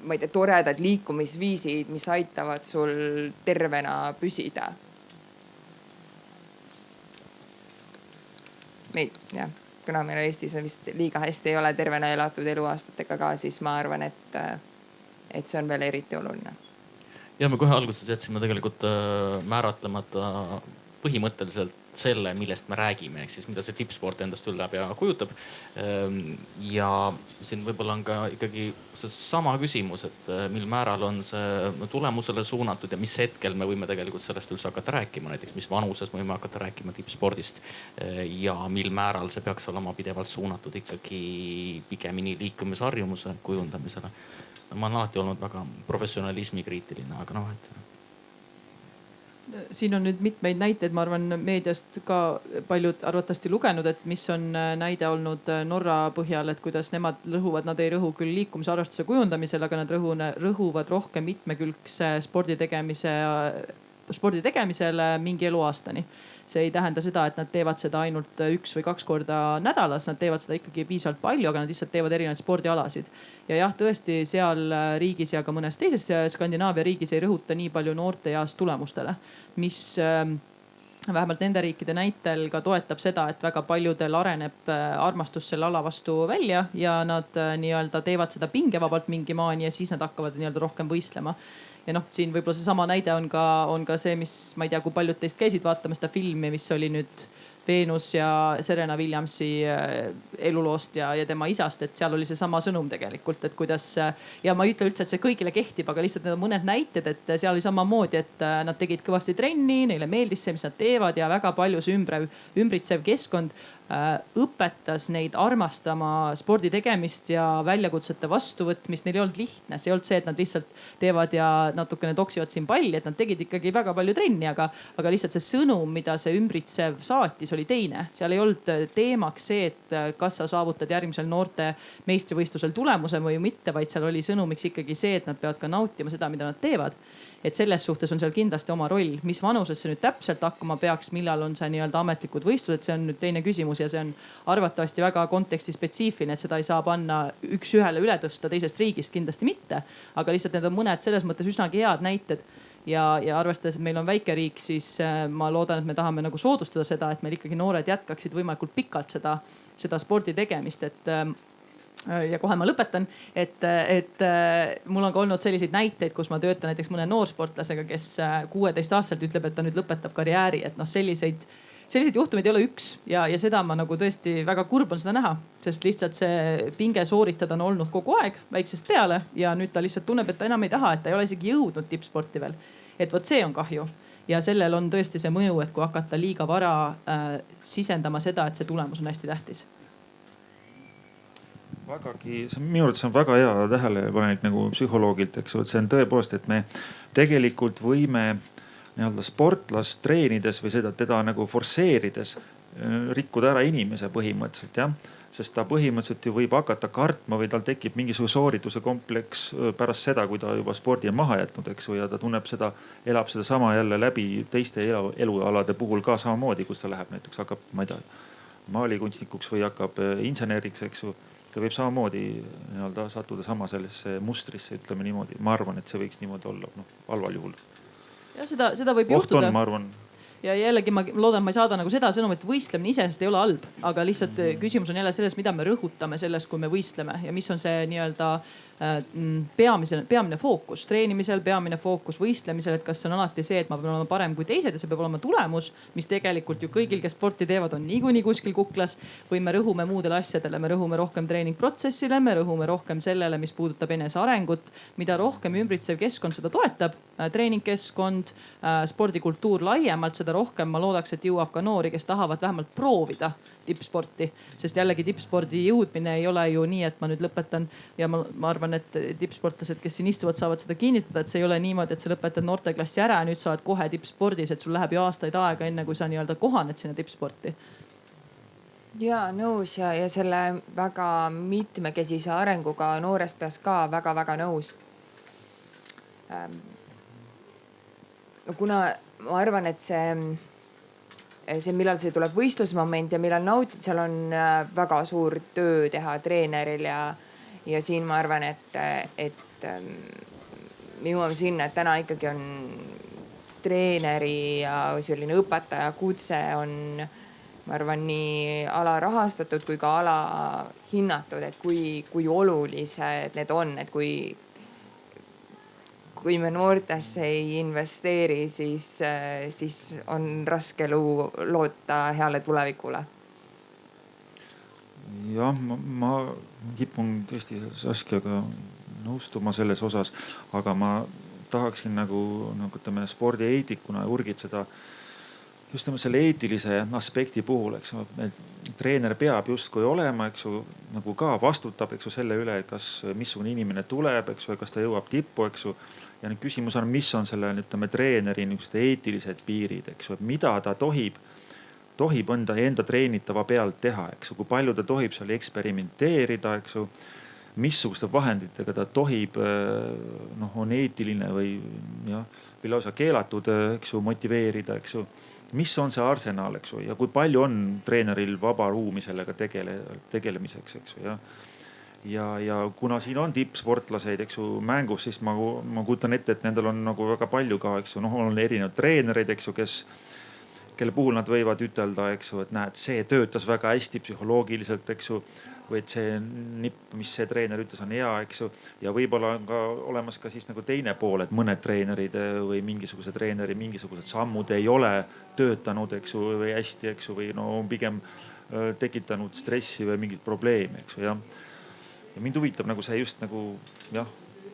Speaker 5: ma ei tea, toredad liikumisviisid, mis aitavad sul tervena püsida. Kuna meil Eestis vist liiga hästi ei ole tervena elatud eluaastatega ka, siis ma arvan, et see on veel eriti oluline.
Speaker 4: Ja me kohe alguses jätsime tegelikult määratlemata põhimõtteliselt selle, millest me räägime, ehk siis mida see tippsport endast üle ja kujutab. Ja siin võib-olla on ka ikkagi see sama küsimus, et mil määral on see tulemusele suunatud ja mis hetkel me võime tegelikult sellest üldse hakata rääkima, näiteks mis vanuses me võime hakata rääkima tippspordist ja mil määral see peaks olema pidevalt suunatud ikkagi pigemini liikumisharjumuse kujundamisele. Ma olen alati olnud väga professionalismi kriitiline, aga
Speaker 8: Siin on nüüd mitmeid näiteid, ma arvan meediast ka paljud arvatavasti lugenud, et mis on näide olnud Norra põhjal, et kuidas nemad rõhuvad, nad ei rõhu küll liikumisharrastuse kujundamisel, aga nad rõhuvad rohkem mitmekülgse spordi tegemisele mingi eluaastani. See ei tähenda seda, et nad teevad seda ainult 1 või 2 korda nädalas, nad teevad seda ikkagi piisavalt palju, aga nad lihtsalt teevad erinevaid spordialasid. Ja jah, tõesti seal riigis ja ka mõnes teises Skandinaavia riigis ei rõhuta nii palju noorte eas tulemustele, mis vähemalt nende riikide näitel ka toetab seda, et väga paljudel areneb armastus selle ala vastu välja ja nad nii-öelda teevad seda pingevabalt mingi maani ja siis nad hakkavad nii-öelda rohkem võistlema. Ja siin võib-olla see sama näide on ka see, mis ma ei tea, kui paljud teist käisid vaatama seda filmi, mis oli nüüd Venus ja Serena Williamsi eluloost ja tema isast, et seal oli see sama sõnum tegelikult, et kuidas ja ma ei ütle üldse, et see kõigile kehtib, aga lihtsalt need on mõned näited, et seal oli samamoodi, et nad tegid kõvasti trenni, neile meeldis see, mis nad teevad ja väga palju see ümbritsev keskkond õpetas neid armastama spordi tegemist ja väljakutsete vastuvõtmist. Neil ei olnud lihtne, see ei olnud see, et nad lihtsalt teevad ja natukene toksivad siin palli, et nad tegid ikkagi väga palju trenni, aga lihtsalt see sõnum, mida see ümbritsev saatis, oli teine. Seal ei olnud teemaks see, et kas sa saavutad järgmisel noorte meistrivõistlusel tulemuse või mitte, vaid seal oli sõnumiks ikkagi see, et nad peavad ka nautima seda, mida nad teevad. Et selles suhtes on seal kindlasti oma roll, mis vanuses see nüüd täpselt hakkama peaks, millal on see nii-öelda ametlikud võistlused, see on nüüd teine küsimus ja see on arvatavasti väga konteksti spetsiifiline, et seda ei saa panna üks-ühele üle tõsta teisest riigist, kindlasti mitte. Aga lihtsalt need on mõned selles mõttes üsnagi head näited ja arvestades, et meil on väike riik, siis ma loodan, et me tahame nagu soodustada seda, et meil ikkagi noored jätkaksid võimalikult pikalt seda spordi tegemist, ja kohe ma lõpetan, et mul on ka olnud selliseid näiteid, kus ma töötan näiteks mõne noorsportlasega, kes 16-aastaselt ütleb, et ta nüüd lõpetab karjääri, et noh, selliseid juhtumeid ei ole üks ja seda ma nagu tõesti väga kurb on seda näha, sest lihtsalt see pinge sooritada on olnud kogu aeg väiksest peale ja nüüd ta lihtsalt tunneb, et ta enam ei taha, et ta ei ole isegi jõudnud tippsporti veel. Et vot see on kahju ja sellel on tõesti see mõju, et kui hakata liiga vara sisendama seda, et see tulemus on hästi tähtis.
Speaker 7: Vägagi, minu arvates on väga hea tähelepanek nagu psühholoogilt, eks ju, et see on tõepoolest, et me tegelikult võime nii-öelda sportlast treenides või seda teda nagu forsseerides rikkuda ära inimese põhimõtteliselt, jah. Sest ta põhimõtteliselt ju võib hakata kartma või tal tekib mingisugune soorituse kompleks pärast seda, kui ta juba spordi on maha jätnud, eks ju, ja ta tunneb seda, elab seda sama jälle läbi teiste elualade puhul ka samamoodi, kus ta läheb näiteks hakkab, ma ei tea, maalikunstnikuks või hakkab inseneriks, eks ju. Ta võib samamoodi nii-öelda sattuda sama sellesse mustrisse, ütleme niimoodi. Ma arvan, et see võiks niimoodi olla, halval juhul.
Speaker 8: Ja seda võib juhtuda.
Speaker 7: Ma arvan.
Speaker 8: Ja jällegi ma loodan, et ma ei saada nagu seda sõnum, et võistlemine iseenesest ei ole halb, aga lihtsalt küsimus on jälle selles, mida me rõhutame selles, kui me võistleme ja mis on see nii-öelda peamine fookus treenimisel, peamine fookus võistlemisel, et kas see on alati see, et ma pean olema parem kui teised ja see peab olema tulemus, mis tegelikult ju kõigil, kes sporti teevad, on niikuinii kuskil kuklas või me rõhume muudele asjadele, me rõhume rohkem treeningprotsessile, me rõhume rohkem sellele, mis puudutab enesearengut, mida rohkem ümbritsev keskkond seda toetab, treeningkeskkond, spordikultuur laiemalt, seda rohkem ma loodaks, et jõuab ka noori, kes tahavad vähemalt proovida tippsporti, sest jällegi tippspordi jõudmine ei ole ju nii, et ma nüüd lõpetan ja ma arvan, et tippsportlased, kes siin istuvad, saavad seda kinnitada, et see ei ole niimoodi, et sa lõpetad noorteklassi ära ja nüüd sa oled kohe tippspordis, et sul läheb ju aastaid aega, enne kui sa nii-öelda kohaned sinna tippsporti.
Speaker 5: Ja nõus ja selle väga mitmekesise arenguga noorest peast ka väga-väga nõus. No kuna ma arvan, et see, millal see tuleb võistlusmoment ja millal nautid, seal on väga suur töö teha treeneril ja siin ma arvan, et me jõuame sinna, et täna ikkagi on treeneri ja selline õpetaja kutse on, ma arvan, nii alarahastatud kui ka alahinnatud, et kui olulised need on, et kui me noortesse ei investeeri, siis on raske loota heale tulevikule.
Speaker 7: Jah, ma kipun tõesti Saskiaga nõustuma selles osas, aga ma tahaksin nagu ütleme spordieetikuna urgitseda just selle eetilise aspekti puhul, eks ju. Treener peab justkui olema, eks ju, nagu ka vastutab, eks ju, selle üle, kas missugune inimene tuleb, eks ju, kas ta jõuab tippu, eks ju. Ja nüüd küsimus on, mis on selle, ütleme, treeneri eetilised piirid, eks ju, mida ta tohib enda treenitava pealt teha, eks ju, kui palju ta tohib seal eksperimenteerida, eks ju, missuguste vahenditega ta tohib, on eetiline või lausa keelatud, eks ju, motiveerida, eks ju. Mis on see arsenal, eks ju, ja kui palju on treeneril vaba ruumi sellega tegelemiseks, eks ju, ja kuna siin on tippsportlaseid, eks ju, mängus, siis ma kujutan ette, et nendel on nagu väga palju ka, eks ju, on erinevad treenereid, eks ju, kelle puhul nad võivad ütelda, eks ju, et näed, see töötas väga hästi psühholoogiliselt, eks ju, või et see nipp, mis see treener ütles, on hea, eks ju. Ja võib-olla on ka olemas ka siis nagu teine pool, et mõned treenerid või mingisuguse treeneri mingisugused sammud ei ole töötanud, eks ju, või hästi, eks ju, või on pigem tekitanud stressi või mingit probleemi, eks ju, jah. Ja mind huvitab nagu see just nagu, jah,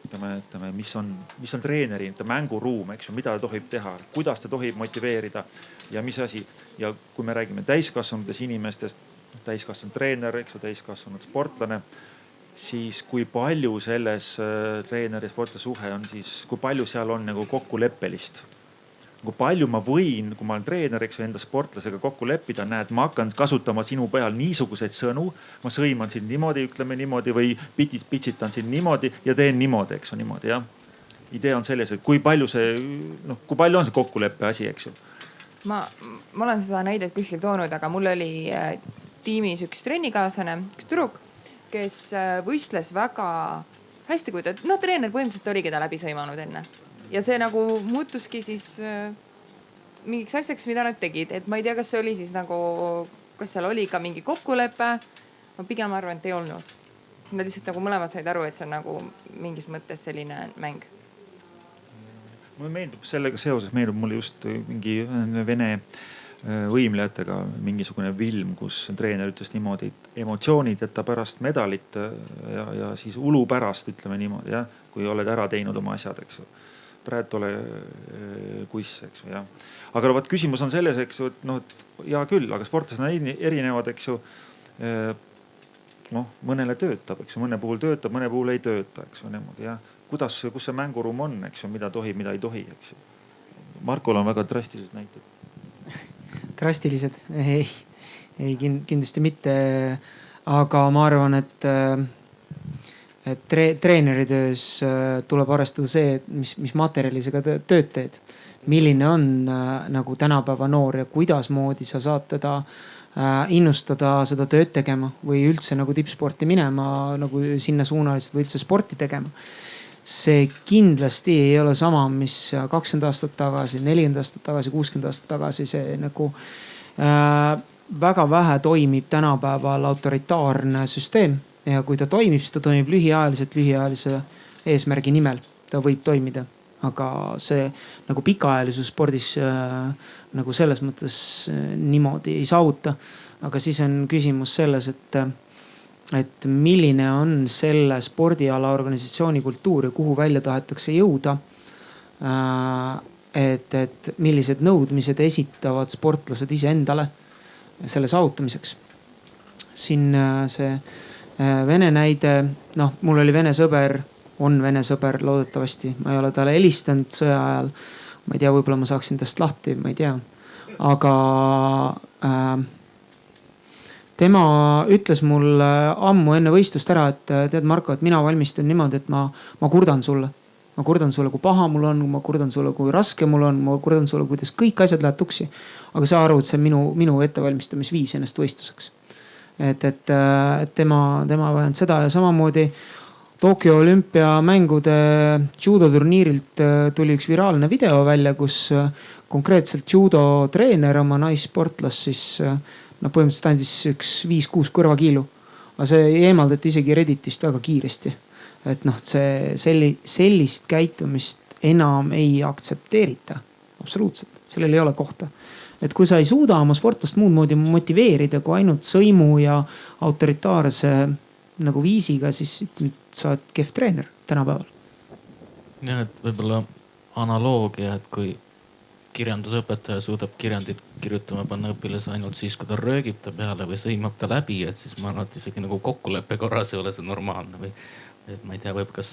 Speaker 7: ütleme, mis on treeneri mänguruum, eks ju, mida ta tohib teha, kuidas ta tohib motiveerida ja mis asi. Ja kui me räägime täiskasvanudes inimestest, täiskasvanud treener, eks ju, täiskasvanud sportlane, siis kui palju selles treeneri ja sportlase suhe on siis, kui palju seal on nagu kokkuleppelist? Kui palju ma võin, kui ma olen treener, eks ju, enda sportlasega kokku leppida, näed, ma hakkan kasutama sinu peal niisuguseid sõnu, ma sõiman sind niimoodi, ütleme niimoodi või pitsitan sind niimoodi ja teen niimoodi, eks ju, niimoodi, jah. Idee on selles, et kui palju on see kokkuleppe asi, eks ju. Ma
Speaker 5: olen seda näidet kuskil toonud, aga mul oli tiimis üks trennikaaslane, üks tüdruk, kes võistles väga hästi, kui treener põhimõtteliselt oligi ta läbi sõimanud enne. Ja see nagu muutuski siis mingiks asjaks, mida nad tegid. Et ma ei tea, kas see oli siis nagu, kas seal oli ka mingi kokkulepe. Ma pigem arvan, et ei olnud. Nad lihtsalt nagu mõlemad said aru, et see on nagu mingis mõttes selline mäng.
Speaker 7: Mulle meeldib sellega seoses, mulle just mingi Vene võimlejatega mingisugune film, kus treener ütles niimoodi, et emotsioonid jätta pärast medalit ja siis ulu pärast, ütleme niimoodi, jah, kui oled ära teinud oma asjad, eks ju. Praegu ole kuss, eks ju, jah. Aga vaat küsimus on selles, eks ju, et hea küll, aga sportlased on erinevad, eks ju. Mõnele töötab, eks ju, mõne puhul töötab, mõne puhul ei tööta, eks ju, niimoodi, jah. Kus see mänguruum on, eks ju, mida tohib, mida ei tohi, eks ju. Markol on väga drastilised näited.
Speaker 6: Drastilised? Ei, kindlasti mitte. Aga ma arvan, et treeneri töös tuleb arvestada see, mis materjali sa ka tööd teed. Milline on nagu tänapäeva noor ja kuidas moodi sa saad teda innustada seda tööd tegema või üldse nagu tippsporti minema nagu sinna suunaliselt või üldse sporti tegema. See kindlasti ei ole sama, mis 20 aastat tagasi, 40 aastat tagasi, 60 aastat tagasi. See nagu väga vähe toimib tänapäeval autoritaarne süsteem. Ja kui ta toimib, siis ta toimib lühiajalise eesmärgi nimel. Ta võib toimida, aga see nagu pikaajalisus spordis nagu selles mõttes niimoodi ei saavuta. Aga siis on küsimus selles, et milline on selle spordiala organisatsiooni kultuur ja kuhu välja tahetakse jõuda. Et millised nõudmised esitavad sportlased ise endale selle saavutamiseks. Siin see Vene näide, mul oli Vene sõber, on Vene sõber loodetavasti. Ma ei ole talle helistanud sõja ajal. Ma ei tea, võib-olla ma saaksin tast lahti, ma ei tea. Aga tema ütles mulle ammu enne võistlust ära, et tead Marko, et mina valmistun niimoodi, et ma kurdan sulle. Ma kurdan sulle, kui paha mul on, ma kurdan sulle, kui raske mul on, ma kurdan sulle, kuidas kõik asjad lähevad tuksi. Aga sa arvad, see on minu ettevalmistamisviis ennast võistluseks. Et tema vajanud seda ja samamoodi Tokyo olümpiamängude judoturniirilt tuli üks viraalne video välja, kus konkreetselt judo treener oma naissportlast siis põhimõtteliselt andis üks 5-6 kõrvakiilu. Aga see eemaldati isegi Redditist väga kiiresti. Et sellist käitumist enam ei aktsepteerita. Absoluutselt. Sellel ei ole kohta. Et kui sa ei suuda oma sportlast muud moodi motiveerida kui ainult sõimu ja autoritaarse nagu viisiga, siis sa oled kehv treener tänapäeval.
Speaker 4: Ja, et võib-olla analoogia, et kui kirjandusõpetaja suudab kirjandit kirjutama panna õpilase ainult siis, kui ta röögib ta peale või sõimab ta läbi, et siis ma arvan, et isegi nagu kokkuleppe korras ei ole see normaalne või et ma ei tea, võib kas,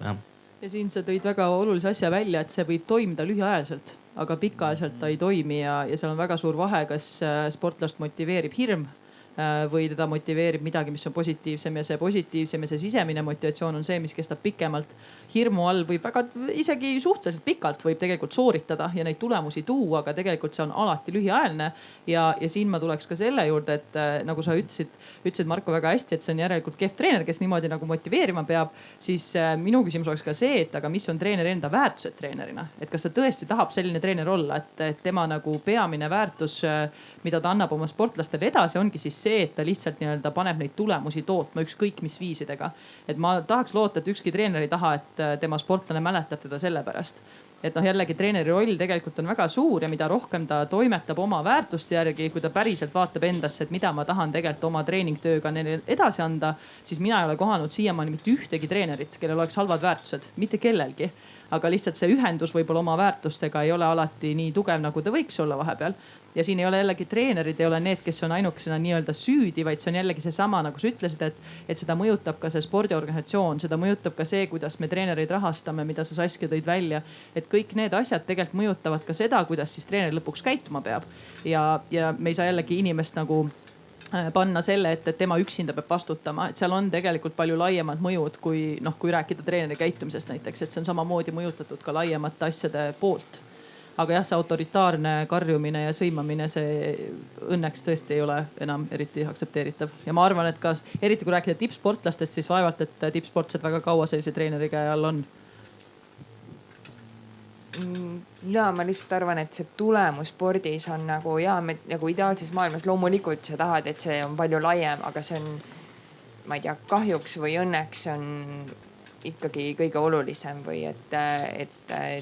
Speaker 4: jah.
Speaker 8: Ja siin sa tõid väga olulise asja välja, et see võib toimida lühiajaliselt, aga pikaajaliselt ta ei toimi ja seal on väga suur vahe, kas sportlast motiveerib hirm või teda motiveerib midagi, mis on positiivsem ja see positiivsem ja see sisemine motivatsioon on see, mis kestab pikemalt. Hirmu all võib väga isegi suhteliselt pikalt võib tegelikult sooritada ja neid tulemusi tuua, aga tegelikult see on alati lühiajaline. Ja siin ma tuleks ka selle juurde, et nagu sa ütlesid Marko väga hästi, et see on järelikult kehv treener, kes niimoodi nagu motiveerima peab, siis minu küsimus oleks ka see, et aga mis on treeneri enda väärtused treenerina, et kas ta tõesti tahab selline treener olla, et tema nagu peamine väärtus, mida ta annab oma sportlastele edasi, ongi siis see, et ta lihtsalt nii-öelda paneb neid tulemusi tootma ükskõik mis viisidega. Et ma tahaks loota, et ükski treener ei taha, et tema sportlane mäletab teda selle pärast. Et jällegi treeneri roll tegelikult on väga suur ja mida rohkem ta toimetab oma väärtuste järgi, kui ta päriselt vaatab endasse, et mida ma tahan tegelikult oma treeningtööga neile edasi anda, siis mina ei ole kohanud siiamaani mitte ühtegi treenerit, kellel oleks halvad väärtused, mitte kellelgi. aga lihtsalt see ühendus võib-olla oma väärtustega ei ole alati nii tugev, nagu ta võiks olla vahepeal. Ja siin ei ole jällegi treenerid, ei ole need, kes on ainukesena nii-öelda süüdi, vaid see on jällegi seesama, nagu sa ütlesid, et seda mõjutab ka see spordiorganisatsioon, seda mõjutab ka see, kuidas me treenereid rahastame, mida sa Saskia tõid välja. Et kõik need asjad tegelikult mõjutavad ka seda, kuidas siis treener lõpuks käituma peab. Ja me ei saa jällegi inimest nagu panna selle, et tema üksinda peab vastutama, et seal on tegelikult palju laiemad mõjud, kui rääkida treeneri käitumisest näiteks, et see on samamoodi mõjutatud ka laiemate asjade poolt. Aga jah, see autoritaarne karjumine ja sõimamine, see õnneks tõesti ei ole enam eriti aktsepteeritav. Ja ma arvan, et ka eriti kui rääkida tippsportlastest, siis vaevalt, et tippsportlased väga kaua sellise treeneri käe all on.
Speaker 5: Ja ma lihtsalt arvan, et see tulemus spordis on nagu nagu ideaalses maailmas loomulikult sa tahad, et see on palju laiem, aga see on, ma ei tea, kahjuks või õnneks on ikkagi kõige olulisem või et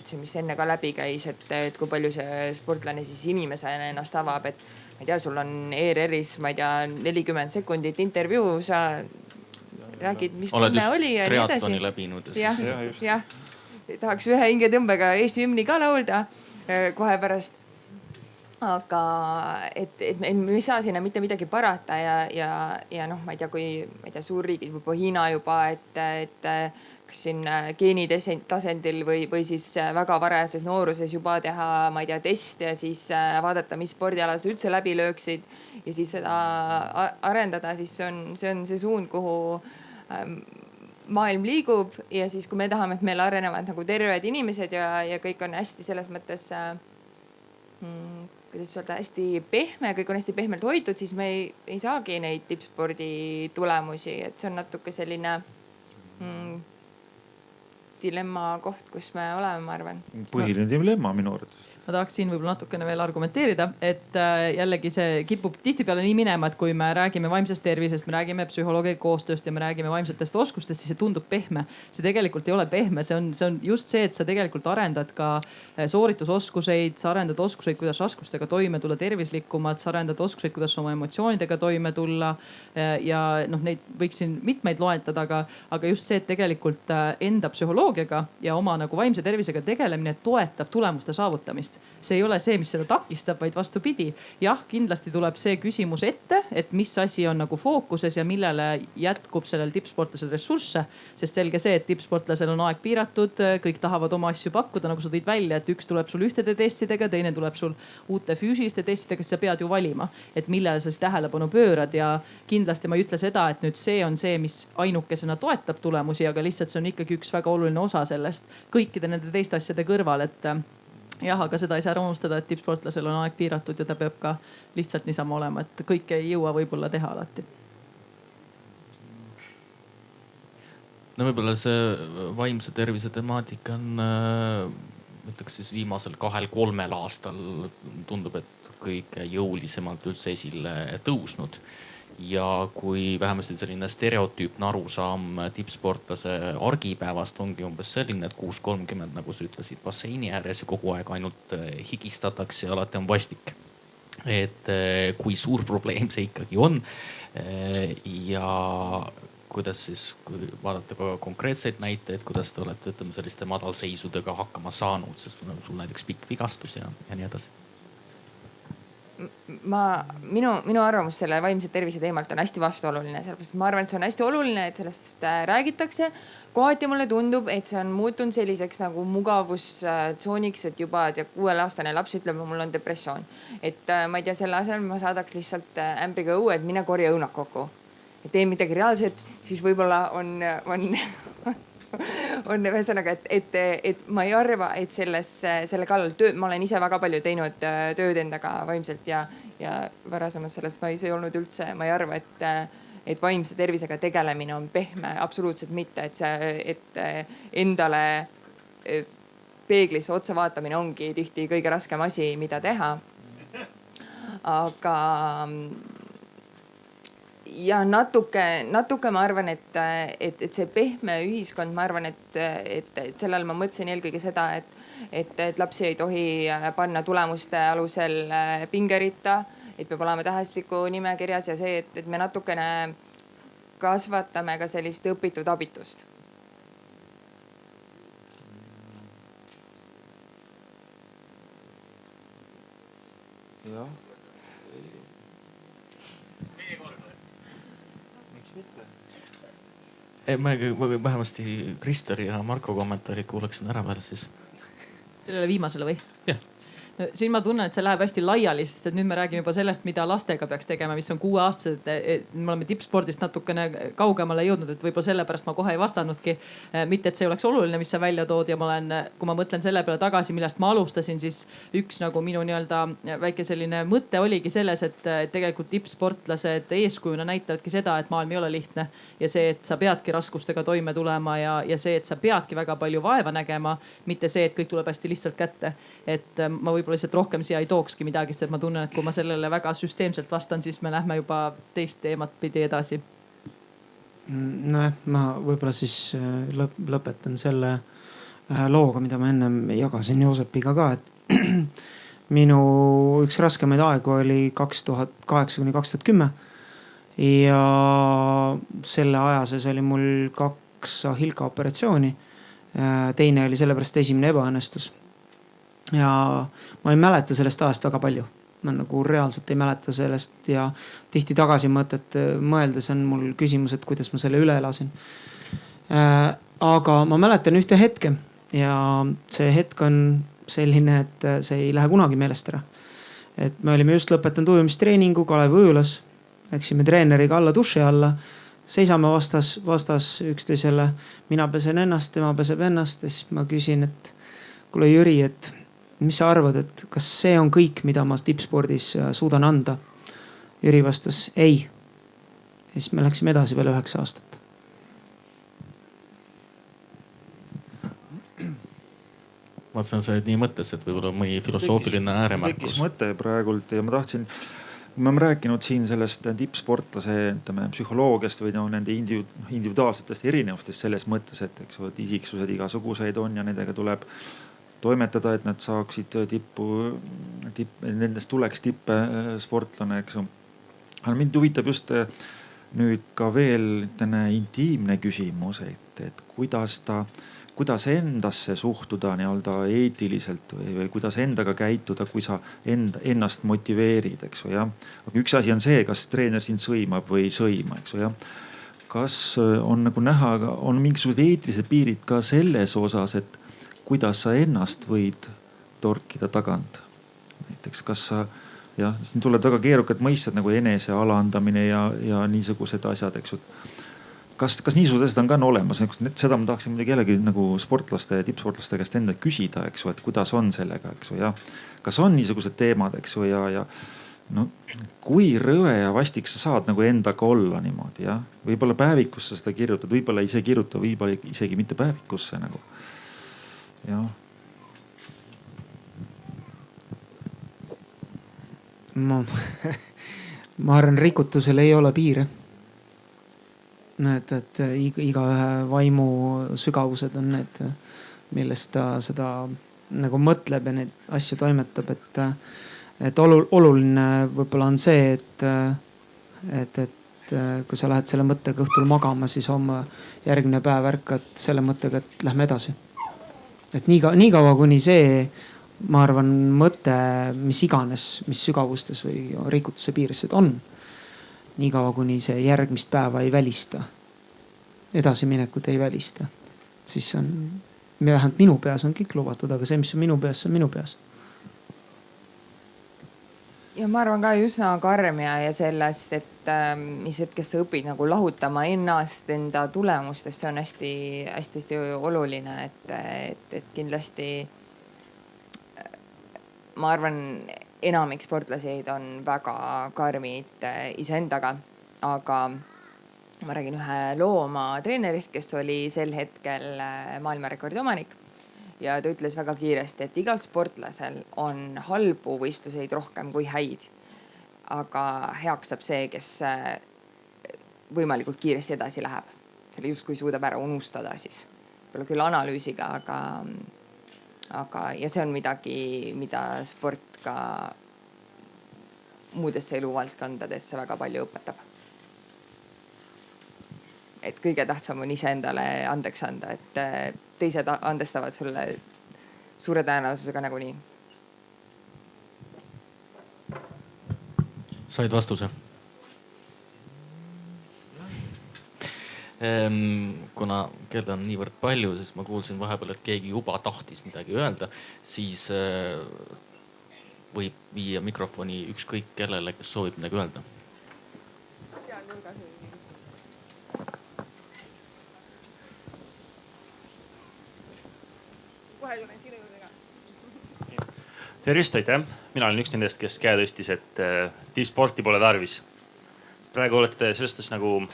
Speaker 5: see, mis enne ka läbi käis, et kui palju see sportlane siis inimesena ennast avab, et ma ei tea, sul on ERR-is, ma ei tea, 40 sekundit intervjuu, sa räägid, mis tunne oli ja nii edasi.
Speaker 4: Oled just triatloni läbinud.
Speaker 5: Jah. Tahaks ühe hingetõmbega Eesti hümni ka laulda kohe pärast. Aga et me ei saa sinna mitte midagi parata ja ma ei tea, kui suurriigid või Hiina juba, et kas siin geenitasandil või siis väga varajases nooruses juba teha, ma ei tea, test ja siis vaadata, mis spordialas üldse läbi lööksid ja siis seda arendada, siis see on see suund, kuhu maailm liigub ja siis, kui me tahame, et meil arenevad nagu terved inimesed ja kõik on hästi selles mõttes kuidas öelda, hästi pehme, kõik on hästi pehmelt hoitud, siis me ei saagi neid tippspordi tulemusi, et see on natuke selline dilemma koht, kus me oleme, ma arvan.
Speaker 7: Põhiline dilemma minu arvates.
Speaker 8: Ma tahaks siin võib-olla natukene veel argumenteerida, et jällegi see kipub tihtipeale nii minema, et kui me räägime vaimsest tervisest, me räägime psühholoogia koostööst ja me räägime vaimsetest oskustest, siis see tundub pehme. See tegelikult ei ole pehme, see on just see, et sa tegelikult arendad ka sooritusoskuseid, sa arendad oskuseid, kuidas raskustega toime tulla tervislikumalt, sa arendad oskuseid, kuidas oma emotsioonidega toime tulla. Ja neid võiks siin mitmeid loetada, aga just see, et tegelikult enda psühholoogiaga ja oma nagu vaimse tervisega tegelemine toetab tulemuste saavutamist. See ei ole see, mis seda takistab, vaid vastupidi. Jah, kindlasti tuleb see küsimus ette, et mis asi on nagu fookuses ja millele jätkub sellel tippsportlasel ressursse. Sest selge see, et tippsportlasel on aeg piiratud, kõik tahavad oma asju pakkuda, nagu sa tõid välja, et üks tuleb sul ühtede testidega, teine tuleb sul uute füüsiliste testidega, sa pead ju valima, et millele sa siis tähelepanu pöörad. Ja kindlasti ma ei ütle seda, et nüüd see on see, mis ainukesena toetab tulemusi, aga lihtsalt see on ikkagi üks väga oluline osa sellest kõikide nende teiste asjade kõrval, et jah, aga seda ei saa ära unustada, et tippsportlasel on aeg piiratud ja ta peab ka lihtsalt niisama olema, et kõike ei jõua võib-olla teha alati.
Speaker 4: No võib-olla see vaimse tervise temaatika on, ütleks siis viimasel 2-3 aastal tundub, et kõige jõulisemalt üldse esile tõusnud. Ja kui vähemasti selline stereotüüpne arusaam tippsportlase argipäevast ongi umbes selline, et 6:30, nagu sa ütlesid, basseini ääres ja kogu aeg ainult higistatakse ja alati on vastik. Et kui suur probleem see ikkagi on ja kuidas siis, kui vaadata ka konkreetseid näiteid, kuidas te olete, ütleme, selliste madalseisudega hakkama saanud, sest sul näiteks pikk vigastus ja nii edasi.
Speaker 5: Minu arvamus selle vaimse tervise teemalt on hästi vastuoluline, sellepärast ma arvan, et see on hästi oluline, et sellest räägitakse. Kohati mulle tundub, et see on muutunud selliseks nagu mugavustsooniks, et juba 6-aastane laps ütleb, mul on depressioon. Et ma ei tea, selle asemel ma saadaks lihtsalt ämbriga õue, et mine korja õunad kokku. Et tee midagi reaalset, siis võib-olla on ühesõnaga, et ma ei arva, et selle kallal ma olen ise väga palju teinud tööd endaga vaimselt ja varasemast sellest ma ise olnud üldse, ma ei arva, et vaimse tervisega tegelemine on pehme, absoluutselt mitte, et endale peeglisse otsa vaatamine ongi tihti kõige raskem asi, mida teha. Aga ja natuke ma arvan, et see pehme ühiskond, ma arvan, et sellel ma mõtlesin eelkõige seda, et lapsi ei tohi panna tulemuste alusel pingeritta, et peab olema tähestiku nimekirjas ja see, et me natukene kasvatame ka sellist õpitud abitust.
Speaker 7: jah. Miks mitte?
Speaker 4: Ma vähemasti Krister ja Marko kommentaarid kuulaksin ära veel siis.
Speaker 8: Sellele viimasele või?
Speaker 4: Jah.
Speaker 8: Siin ma tunnen, et see läheb hästi laiali, sest et nüüd me räägime juba sellest, mida lastega peaks tegema, mis on 6-aastased. Me oleme tippspordist natukene kaugemale jõudnud, et võib-olla sellepärast ma kohe ei vastanudki. Mitte, et see oleks oluline, mis sa välja tood ja kui ma mõtlen selle peale tagasi, millest ma alustasin, siis üks nagu minu nii-öelda väike selline mõte oligi selles, et tegelikult tippsportlased eeskujuna näitavadki seda, et maailm ei ole lihtne ja see, et sa peadki raskustega toime tulema ja see, et sa peadki väga palju vaeva nägema, mitte see, et kõik tuleb hästi lihtsalt kätte. Et ma võib-olla lihtsalt rohkem siia ei tookski midagi, sest ma tunnen, et kui ma sellele väga süsteemselt vastan, siis me lähme juba teist teemat pidi edasi.
Speaker 6: Nojah, ma võib-olla siis lõpetan selle looga, mida ma ennem jagasin Joosepiga ka, et minu üks raskemaid aegu oli 2008–2010 ja selle aja sees oli mul 2 ahilka operatsiooni. Teine oli sellepärast esimene ebaõnnestus. Ja ma ei mäleta sellest ajast väga palju. Ma nagu reaalselt ei mäleta sellest ja tihti tagasi mõeldes on mul küsimus, et kuidas ma selle üle elasin. Aga ma mäletan ühte hetke ja see hetk on selline, et see ei lähe kunagi meelest ära. Et me olime just lõpetanud ujumistreeningu Kalevi ujulas. Läksime treeneriga alla duši alla. Seisame vastas üksteisele. Mina pesen ennast, tema peseb ennast. Ja siis ma küsin, et kuule Jüri, et mis sa arvad, et kas see on kõik, mida ma tippspordis suudan anda? Jüri vastas ei. Ja siis me läksime edasi veel 9 aastat.
Speaker 4: Ma mõtlesin, sa oled nii mõttes, et võib-olla mõni filosoofiline ääremärkus.
Speaker 7: Tekkis mõte praegult ja ma tahtsin, me oleme rääkinud siin sellest tippsportlase psühholoogiast või nende individuaalsetest erinevustest selles mõttes, et eks ole, isiksused igasuguseid on ja nendega tuleb toimetada, et nad saaksid nendest tuleks tippsportlane, eks ju. Aga mind huvitab just nüüd ka veel intiimne küsimus, et kuidas endasse suhtuda nii-öelda eetiliselt või kuidas endaga käituda, kui sa ennast motiveerid, eks ju, jah. Aga üks asi on see, kas treener sind sõimab või ei sõima, eks ju, jah. Kas on nagu näha, on mingisugused eetilised piirid ka selles osas, et kuidas sa ennast võid torkida tagant. Näiteks, kas sa, jah, siin tulevad väga keerukad mõisted nagu enese alandamine ja niisugused asjad, eks ju. Kas niisugused asjad on ka olemas? Seda ma tahaksin muidugi jällegi nagu tippsportlaste käest enda küsida, eks ju, et kuidas on sellega, eks ju, ja kas on niisugused teemad, eks ju, ja no, kui rõve ja vastik sa saad nagu endaga olla niimoodi, jah. Võib-olla päevikusse seda kirjutad, võib-olla ei kirjuta, võib-olla isegi mitte päevikusse nagu. Ja. Ma arvan, rikutusel ei ole piire. Näed, et igaühe vaimu sügavused on need, millest ta seda nagu mõtleb ja neid asju toimetab, et oluline võib-olla on see, et kui sa lähed selle mõttega õhtul magama, siis homme järgmine päev ärkad selle mõttega, et lähme edasi. Et nii kaua kuni see, ma arvan, mõte, mis iganes, mis sügavustes või rikutuse piires seda on, nii kaua kuni see järgmist päeva ei välista, edasiminekut ei välista, siis on, vähemalt minu peas on kõik lubatud, aga see, mis on minu peas, see on minu peas.
Speaker 5: Ja ma arvan ka üsna karm ja sellest, et mis hetkest sa õpid nagu lahutama ennast enda tulemustest, see on hästi oluline, et kindlasti ma arvan, enamik sportlaseid on väga karmid iseendaga, aga ma räägin ühe loo oma treenerist, kes oli sel hetkel maailmarekordi omanik. Ja ta ütles väga kiiresti, et igal sportlasel on halbu võistluseid rohkem kui häid. Aga heaks saab see, kes võimalikult kiiresti edasi läheb. Selle justkui suudab ära unustada siis. Võib-olla küll analüüsiga, aga ja see on midagi, mida sport ka muudesse eluvaldkondadesse väga palju õpetab. Et kõige tähtsam on ise endale andeks anda, et teised andestavad sulle suure tõenäosusega nagunii.
Speaker 4: Said vastuse? Kuna keda on niivõrd palju, siis ma kuulsin vahepeal, et keegi juba tahtis midagi öelda, siis võib viia mikrofoni ükskõik kellele, kes soovib midagi öelda.
Speaker 10: Tervist, aitäh. Mina olen üks nendest, kes käe tõstis, et tippsporti pole tarvis. Praegu olete sellest nagu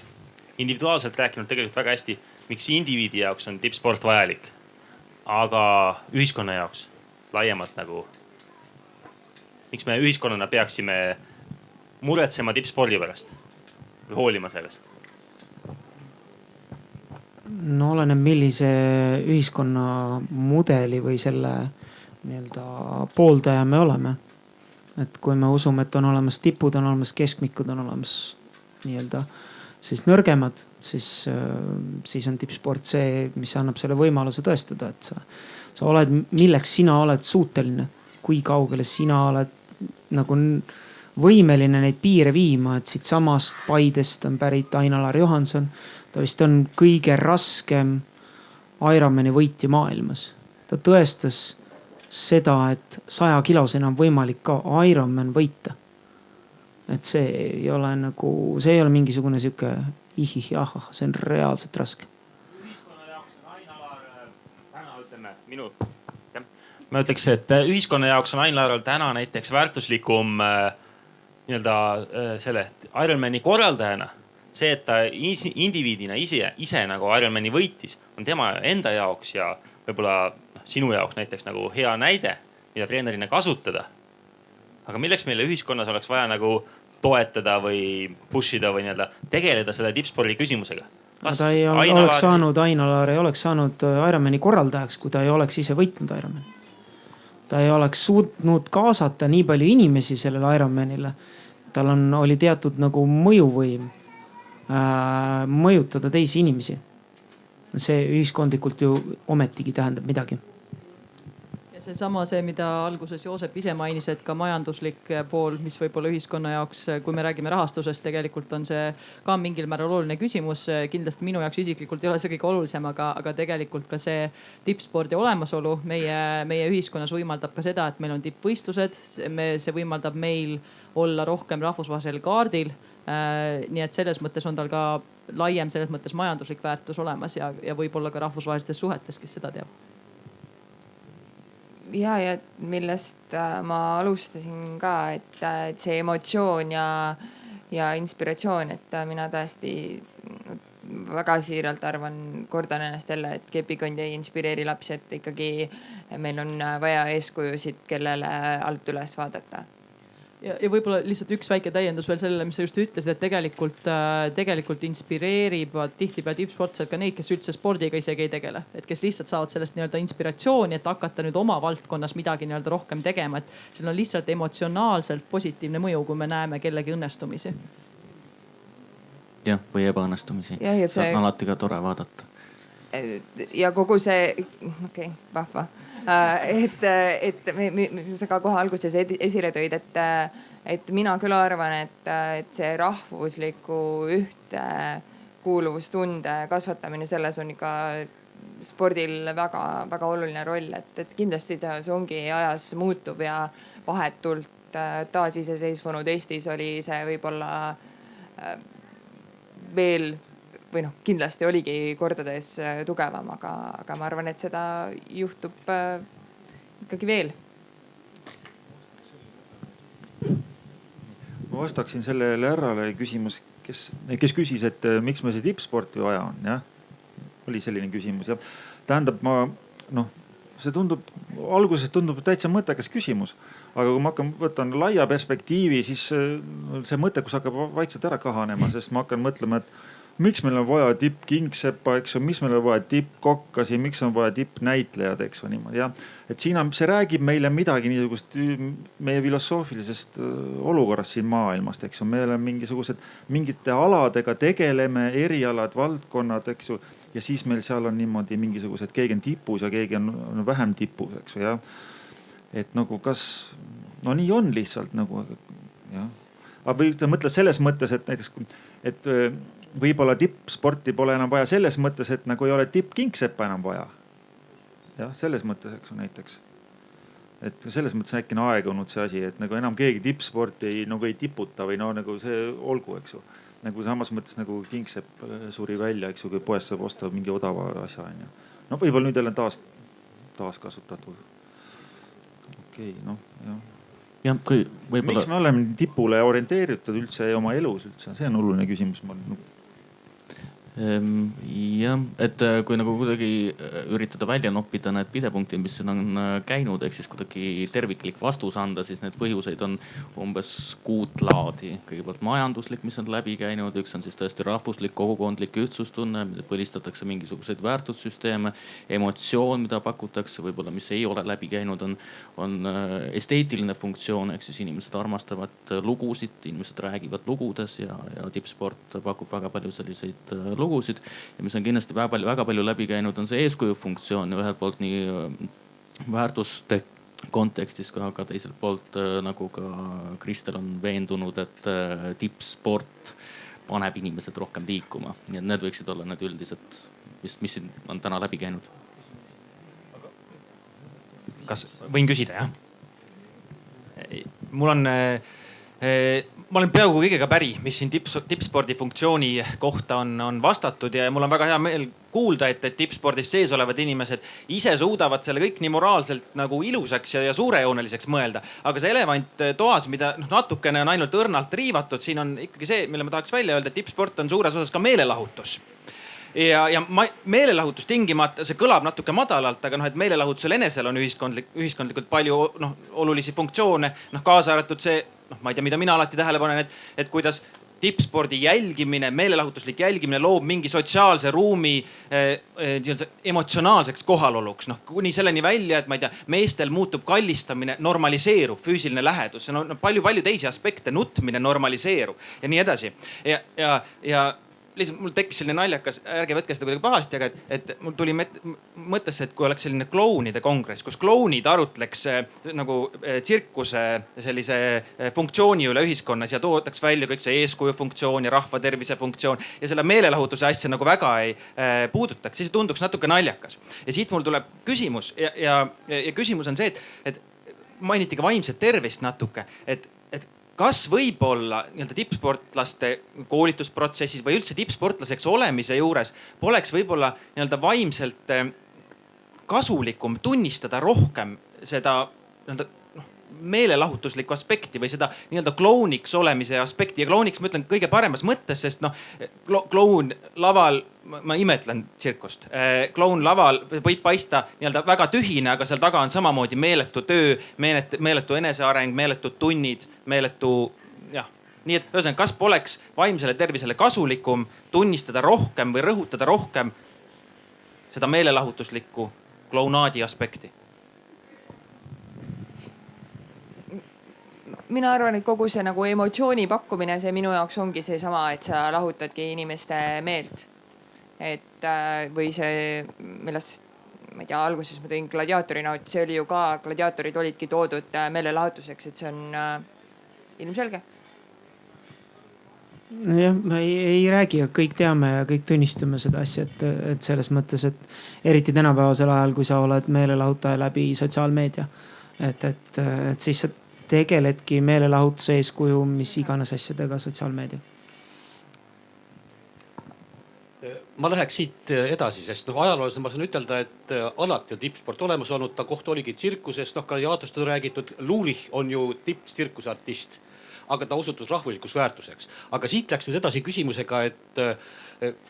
Speaker 10: individuaalselt rääkinud tegelikult väga hästi, miks indiviidi jaoks on tippsport vajalik. Aga ühiskonna jaoks laiemalt nagu, miks me ühiskonnana peaksime muretsema tippspordi pärast või hoolima sellest?
Speaker 6: No oleneb, millise ühiskonna mudeli või selle nii-öelda pooldaja me oleme. Et kui me usume, et on olemas tipud, on olemas keskmikud, on olemas nii-öelda siis nõrgemad, siis on tippsport see, mis annab selle võimaluse tõestada, et sa oled, milleks sina oled suuteline, kui kaugele sina oled nagu võimeline neid piire viima, et siit samast Paidest on pärit Ain-Alar Johanson. Ta vist on kõige raskem Ironmani võitja maailmas. Ta tõestas seda, et 100 kilosena on võimalik ka Ironman võita. Et see ei ole mingisugune siuke ihih-jahah, see on reaalselt raske.
Speaker 10: Ühiskonna jaoks on Ain-Alar täna, ütleme, ma ütleks, et ühiskonna jaoks on Ain-Alaral täna näiteks väärtuslikum nii-öelda selle Ironmani korraldajana. See, et ta indiviidina ise nagu Ironmani võitis, on tema enda jaoks ja võib-olla sinu jaoks näiteks nagu hea näide, mida treenerina kasutada. Aga milleks meile ühiskonnas oleks vaja nagu toetada või push ida või nii-öelda tegeleda selle tippspordi küsimusega?
Speaker 6: Ain-Alar ei oleks saanud Ironmani korraldajaks, kui ta ei oleks ise võitnud Ironmani. Ta ei oleks suutnud kaasata nii palju inimesi sellele Ironmanile. Tal oli teatud nagu mõjuvõim mõjutada teisi inimesi. See ühiskondlikult ju ometigi tähendab midagi.
Speaker 8: Ja seesama see, mida alguses Joosep ise mainis, et ka majanduslik pool, mis võib-olla ühiskonna jaoks, kui me räägime rahastusest, tegelikult on see ka mingil määral oluline küsimus. Kindlasti minu jaoks isiklikult ei ole see kõige olulisem, aga tegelikult ka see tippspordi olemasolu meie ühiskonnas võimaldab ka seda, et meil on tippvõistlused. See võimaldab meil olla rohkem rahvusvahelisel kaardil. Nii et selles mõttes on tal ka laiem selles mõttes majanduslik väärtus olemas ja võib-olla ka rahvusvahelistes suhetes, kes seda teab.
Speaker 5: Ja millest ma alustasin ka, et see emotsioon ja inspiratsioon, et mina tõesti väga siiralt kordan ennast jälle, et kepikond ei inspireeri lapsi, et ikkagi meil on vaja eeskujusid, kellele alt üles vaadata.
Speaker 8: Ja võib-olla lihtsalt üks väike täiendus veel sellele, mis sa just ütlesid, et tegelikult inspireerivad tihtipeale tippsportlased ka neid, kes üldse spordiga isegi ei tegele. Et kes lihtsalt saavad sellest nii-öelda inspiratsiooni, et hakata nüüd oma valdkonnas midagi nii-öelda rohkem tegema. Et seal on lihtsalt emotsionaalselt positiivne mõju, kui me näeme kellegi õnnestumisi.
Speaker 4: Jah, või ebaõnnestumisi. See on alati ka tore vaadata.
Speaker 5: Ja kogu see, vahva. Et sa ka kohe alguses esile tõid, et mina küll arvan, et see rahvusliku ühtekuuluvustunde kasvatamine, selles on ikka spordil väga, väga oluline roll, et kindlasti see ongi ajas muutub ja vahetult taasiseseisvunud Eestis oli see võib-olla veel või kindlasti oligi kordades tugevam, aga ma arvan, et seda juhtub ikkagi veel.
Speaker 7: Ma vastaksin sellele härrale küsimus, kes küsis, et miks me see tippsporti vaja on. Ja? Oli selline küsimus. Ja tähendab, see alguses tundub täitsa mõttekas küsimus, aga kui ma võtan laia perspektiivi, siis see mõttekus hakkab vaikselt ära kahanema, sest ma hakkan mõtlema, et miks meil on vaja tippkingseppa, eks ju, miks meil on vaja tippkokkasi, miks on vaja tippnäitlejad, eks ju, niimoodi. Ja, et see räägib meile midagi niisugust meie filosoofilisest olukorrast siin maailmast, eks ju. Me oleme mingite aladega tegeleme, erialad, valdkonnad, eks ju. Ja siis meil seal on niimoodi mingisugused, keegi on tipus ja keegi on vähem tipus, eks ju. Ja, et nagu nii on lihtsalt nagu, jah. või ta mõtled selles mõttes, et näiteks, et võib-olla tippsporti pole enam vaja selles mõttes, et nagu ei ole tippkingseppa enam vaja. jah, selles mõttes, eks ju näiteks. Et selles mõttes äkki on aegunud see asi, et nagu enam keegi tippsporti nagu ei tiputa või no nagu see olgu, eks ju. Nagu samas mõttes nagu kingsepp suri välja, eks ju, kui poest saab osta mingi odava asja. No võib-olla nüüd jälle taas kasutatud. Okei, noh, jah.
Speaker 4: Ja,
Speaker 7: miks me oleme tipule orienteeritud üldse oma elus üldse? See on oluline küsimus.
Speaker 4: Jah, et kui nagu kuidagi üritada välja noppida need pidepunktid, mis siin on käinud, ehk siis kuidagi terviklik vastus anda, siis need põhjuseid on umbes 6 laadi. Kõigepealt majanduslik, mis on läbi käinud, üks on siis tõesti rahvuslik, kogukondlik ühtsustunne, mida põlistatakse mingisuguseid väärtussüsteeme, emotsioon, mida pakutakse, võib-olla mis ei ole läbi käinud, on esteetiline funktsioon, ehk siis inimesed armastavad lugusid, inimesed räägivad lugudes ja tippsport pakub väga palju selliseid lugusid ja mis on kindlasti väga palju läbi käinud, on see eeskuju funktsioon ja ühelt poolt nii väärtuste kontekstis, aga teiselt poolt nagu ka Kristel on veendunud, et tippsport paneb inimesed rohkem liikuma. Nii et need võiksid olla need üldised, mis on täna läbi käinud.
Speaker 10: Kas võin küsida, jah? Ma olen peaaegu kõigega päri, mis siin tippspordi funktsiooni kohta on vastatud ja mul on väga hea meel kuulda, et tippspordis sees olevad inimesed ise suudavad selle kõik nii moraalselt nagu ilusaks ja suurejooneliseks mõelda. Aga see elevant toas, mida natukene on ainult õrnalt riivatud, siin on ikkagi see, mille ma tahaks välja öelda, et tippsport on suures osas ka meelelahutus. Ja meelelahutus tingimata, see kõlab natuke madalalt, aga et meelelahutusel enesel on ühiskondlikult palju olulisi funktsioone, kaasa arvatud see, ma ei tea, mida mina alati tähele panen, et kuidas tippspordi jälgimine, meelelahutuslik jälgimine loob mingi sotsiaalse ruumi emotsionaalseks kohaloluks. Kuni selleni välja, et ma ei tea, meestel muutub kallistamine, normaliseerub füüsiline lähedus. See on palju teisi aspekte, nutmine normaliseerub ja nii edasi. Ja lihtsalt mul tekkis selline naljakas, ärge võtke seda kuidagi pahasti, aga et mul tuli mõttesse, et kui oleks selline klounide kongress, kus klounid arutleks nagu tsirkuse sellise funktsiooni üle ühiskonnas ja toodaks välja kõik see eeskuju funktsioon ja rahvatervise funktsioon ja selle meelelahutuse asja nagu väga ei puudutaks, siis tunduks natuke naljakas. Ja siit mul tuleb küsimus ja küsimus on see, et mainiti ka vaimset tervist natuke, et kas võib-olla tippsportlaste koolitusprotsessis või üldse tippsportlaseks olemise juures poleks võib-olla vaimselt kasulikum tunnistada rohkem seda meelelahutuslikku aspekti või seda klouniks olemise aspekti ja klouniks ma ütlen kõige paremas mõttes, sest kloun laval, ma imetlen tsirkust, kloun laval võib paista väga tühine, aga seal taga on samamoodi meeletu töö, meeletu eneseareng, meeletud tunnid, meeletu, jah. Nii et ühesõnaga, kas poleks vaimsele tervisele kasulikum tunnistada rohkem või rõhutada rohkem seda meelelahutuslikku klounaadi aspekti?
Speaker 5: Mina arvan, et kogu see nagu emotsiooni pakkumine, see minu jaoks ongi seesama, et sa lahutadki inimeste meelt. Et või see, millest, ma ei tea, alguses ma tõin gladiaatorina, et see oli ju ka, gladiaatorid olidki toodud meelelahutuseks, et see on ilmselge.
Speaker 6: Nojah, ma ei räägi, aga kõik teame ja kõik tunnistame seda asja, et selles mõttes, et eriti tänapäevasel ajal, kui sa oled meelelahutaja läbi sotsiaalmeedia, et siis sa tegeledki meelelahutuse eeskuju, mis iganes asjadega sotsiaalmeedia.
Speaker 11: Ma läheks siit edasi, sest ajaloolasena ma saan ütelda, et alati on tippsport olemas olnud, ta koht oligi tsirkuses, gladiaatorist on räägitud, Lurich on ju tipptsirkusartist, aga ta osutus rahvuslikus väärtuseks. Aga siit läks nüüd edasi küsimusega, et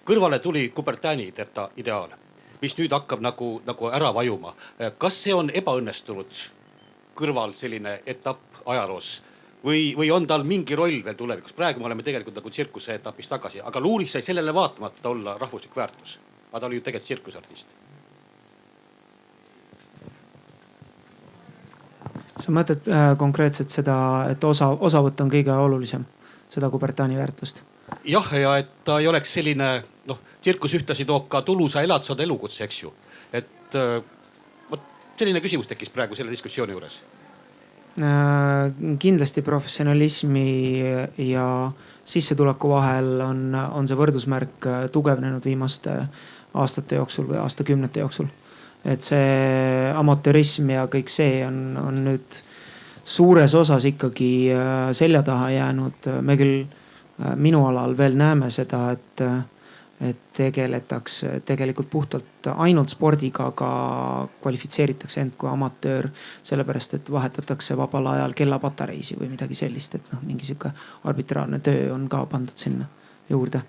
Speaker 11: kõrvale tuli Coubertini ideaal, mis nüüd hakkab nagu ära vajuma. Kas see on ebaõnnestunud kõrval selline etapp ajaloos või on tal mingi roll veel tulevikus? Praegu me oleme tegelikult nagu tsirkuse etapis tagasi, aga Lurich sai sellele vaatamata olla rahvuslik väärtus. Aga ta oli ju tegelikult tsirkusartist.
Speaker 6: Sa mõtled konkreetselt seda, et osavõtt on kõige olulisem, seda Coubertini väärtust?
Speaker 11: Jah, ja et ta ei oleks selline, tsirkus ühtlasi toob ka tulusa elatsada elukutse, eks ju. Et selline küsimus tekkis praegu selle diskussiooni juures.
Speaker 6: kindlasti professionalismi ja sissetuleku vahel on see võrdusmärk tugevnenud viimaste aastate jooksul või aastakümnete jooksul. Et see amatöörism ja kõik see on nüüd suures osas ikkagi selja taha jäänud. Me küll minu alal veel näeme seda, et tegeletakse tegelikult puhtalt ainult spordiga, aga kvalifitseeritakse end kui amatöör, sellepärast et vahetatakse vabal ajal kellapatareisi või midagi sellist, et mingi sihuke arbitraarne töö on ka pandud sinna juurde.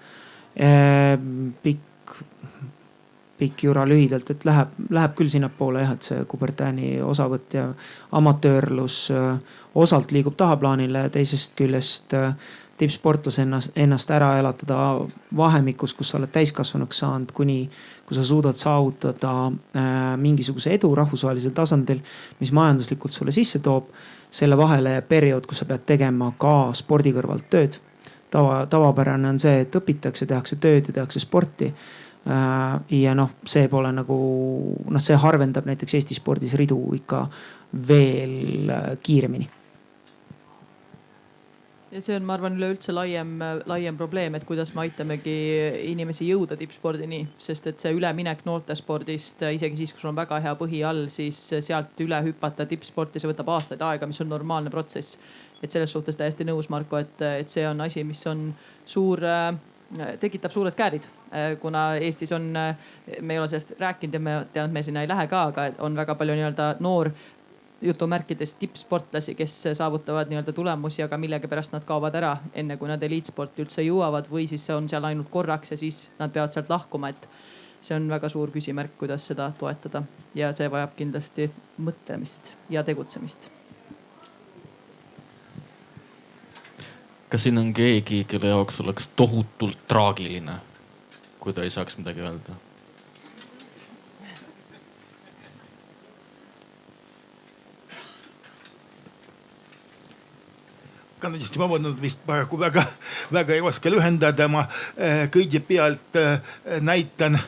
Speaker 6: Pikk jura lühidalt, et läheb küll sinnapoole jah, et see Kubertani osavõtt ja amatöörlus osalt liigub tahaplaanile ja teisest küljest tippsportlase ennast ära elatada vahemikus, kus sa oled täiskasvanuks saanud, kuni kui sa suudad saavutada mingisuguse edu rahvusvahelisel tasandil, mis majanduslikult sulle sisse toob. Selle vahele periood, kus sa pead tegema ka spordi kõrvalt tööd. Tavapärane on see, et õpitakse, tehakse tööd ja tehakse sporti. Ja see pole nagu, see harvendab näiteks Eesti spordis ridu ikka veel kiiremini.
Speaker 8: Ja see on, ma arvan, üleüldse laiem probleem, et kuidas me aitamegi inimesi jõuda tippspordini, sest et see üleminek noortespordist, isegi siis, kui sul on väga hea põhi all, siis sealt üle hüpata tippsporti, see võtab aastaid aega, mis on normaalne protsess. Et selles suhtes täiesti nõus, Marko, et see on asi, mis on tekitab suured käärid, kuna Eestis on, me ei ole sellest rääkinud ja me tean, et me sinna ei lähe ka, aga on väga palju nii-öelda noor jutumärkides tippsportlasi, kes saavutavad nii-öelda tulemusi, aga millegi pärast nad kaovad ära enne, kui nad eliitsporti üldse jõuavad või siis on seal ainult korraks ja siis nad peavad sealt lahkuma. Et see on väga suur küsimärk, kuidas seda toetada ja see vajab kindlasti mõtlemist ja tegutsemist.
Speaker 4: Kas siin on keegi, kelle jaoks oleks tohutult traagiline, kui ta ei saaks midagi öelda?
Speaker 9: Kannatavasti ma võin vist paraku väga ei oska lühendada. Ma kõigepealt näitan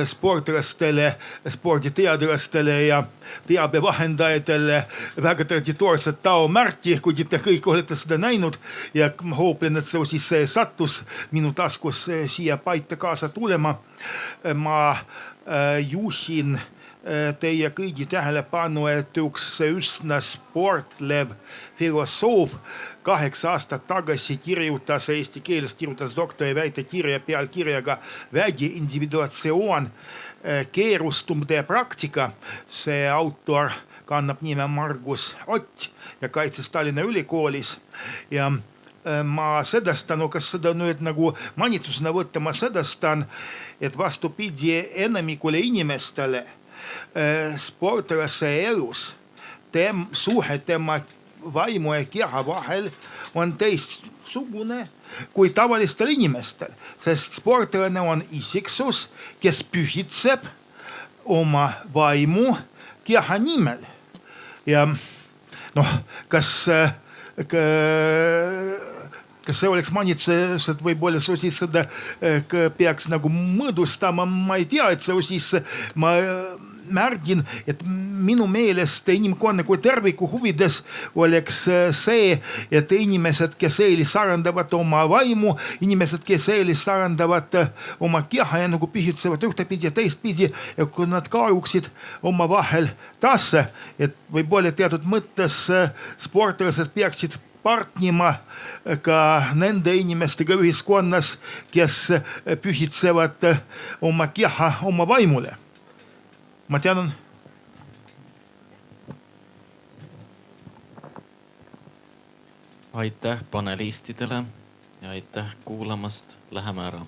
Speaker 9: sportlastele, sporditeadlastele ja teabevahendajatele väga traditsioonset taomärki, kui te kõik olete seda näinud ja ma hooplen, et see siis sattus minu taskus siia paita kaasa tulema. Ma juhin teie kõigi tähelepanu, et üks üsna sportlev filosoof 8 aastat tagasi kirjutas eesti keeles, kirjutas doktoriväitekirja pealkirjaga Vägi individuatsioon, keerustumine praktika. See autor kannab nime Margus Ott ja kaitses Tallinna Ülikoolis ja ma sedastan, kas seda nüüd nagu manitusena võtta, ma sedastan, et vastupidi enamikule inimestele sportlase elus suhe tema vaimu ja keha vahel on teistsugune kui tavalistel inimestel, sest sportlane on isiksus, kes pühitseb oma vaimu keha nimel. Ja kas see oleks manitus, et võib-olla see siis seda peaks nagu mõõdustama, ma ei tea, et see siis ma märgin, et minu meelest inimkonna kui terviku huvides oleks see, et inimesed, kes eelis arendavad oma vaimu, inimesed, kes eelis arendavad oma keha ja nagu pühitsevad ühtepidi ja teistpidi, ja kui nad kaaruksid oma vahel tasse, et võib-olla teatud mõttes sportlased peaksid partnima ka nende inimestega ühiskonnas, kes pühitsevad oma keha oma vaimule. Ma tean.
Speaker 4: Aitäh panelistidele ja aitäh kuulamast. Läheme ära.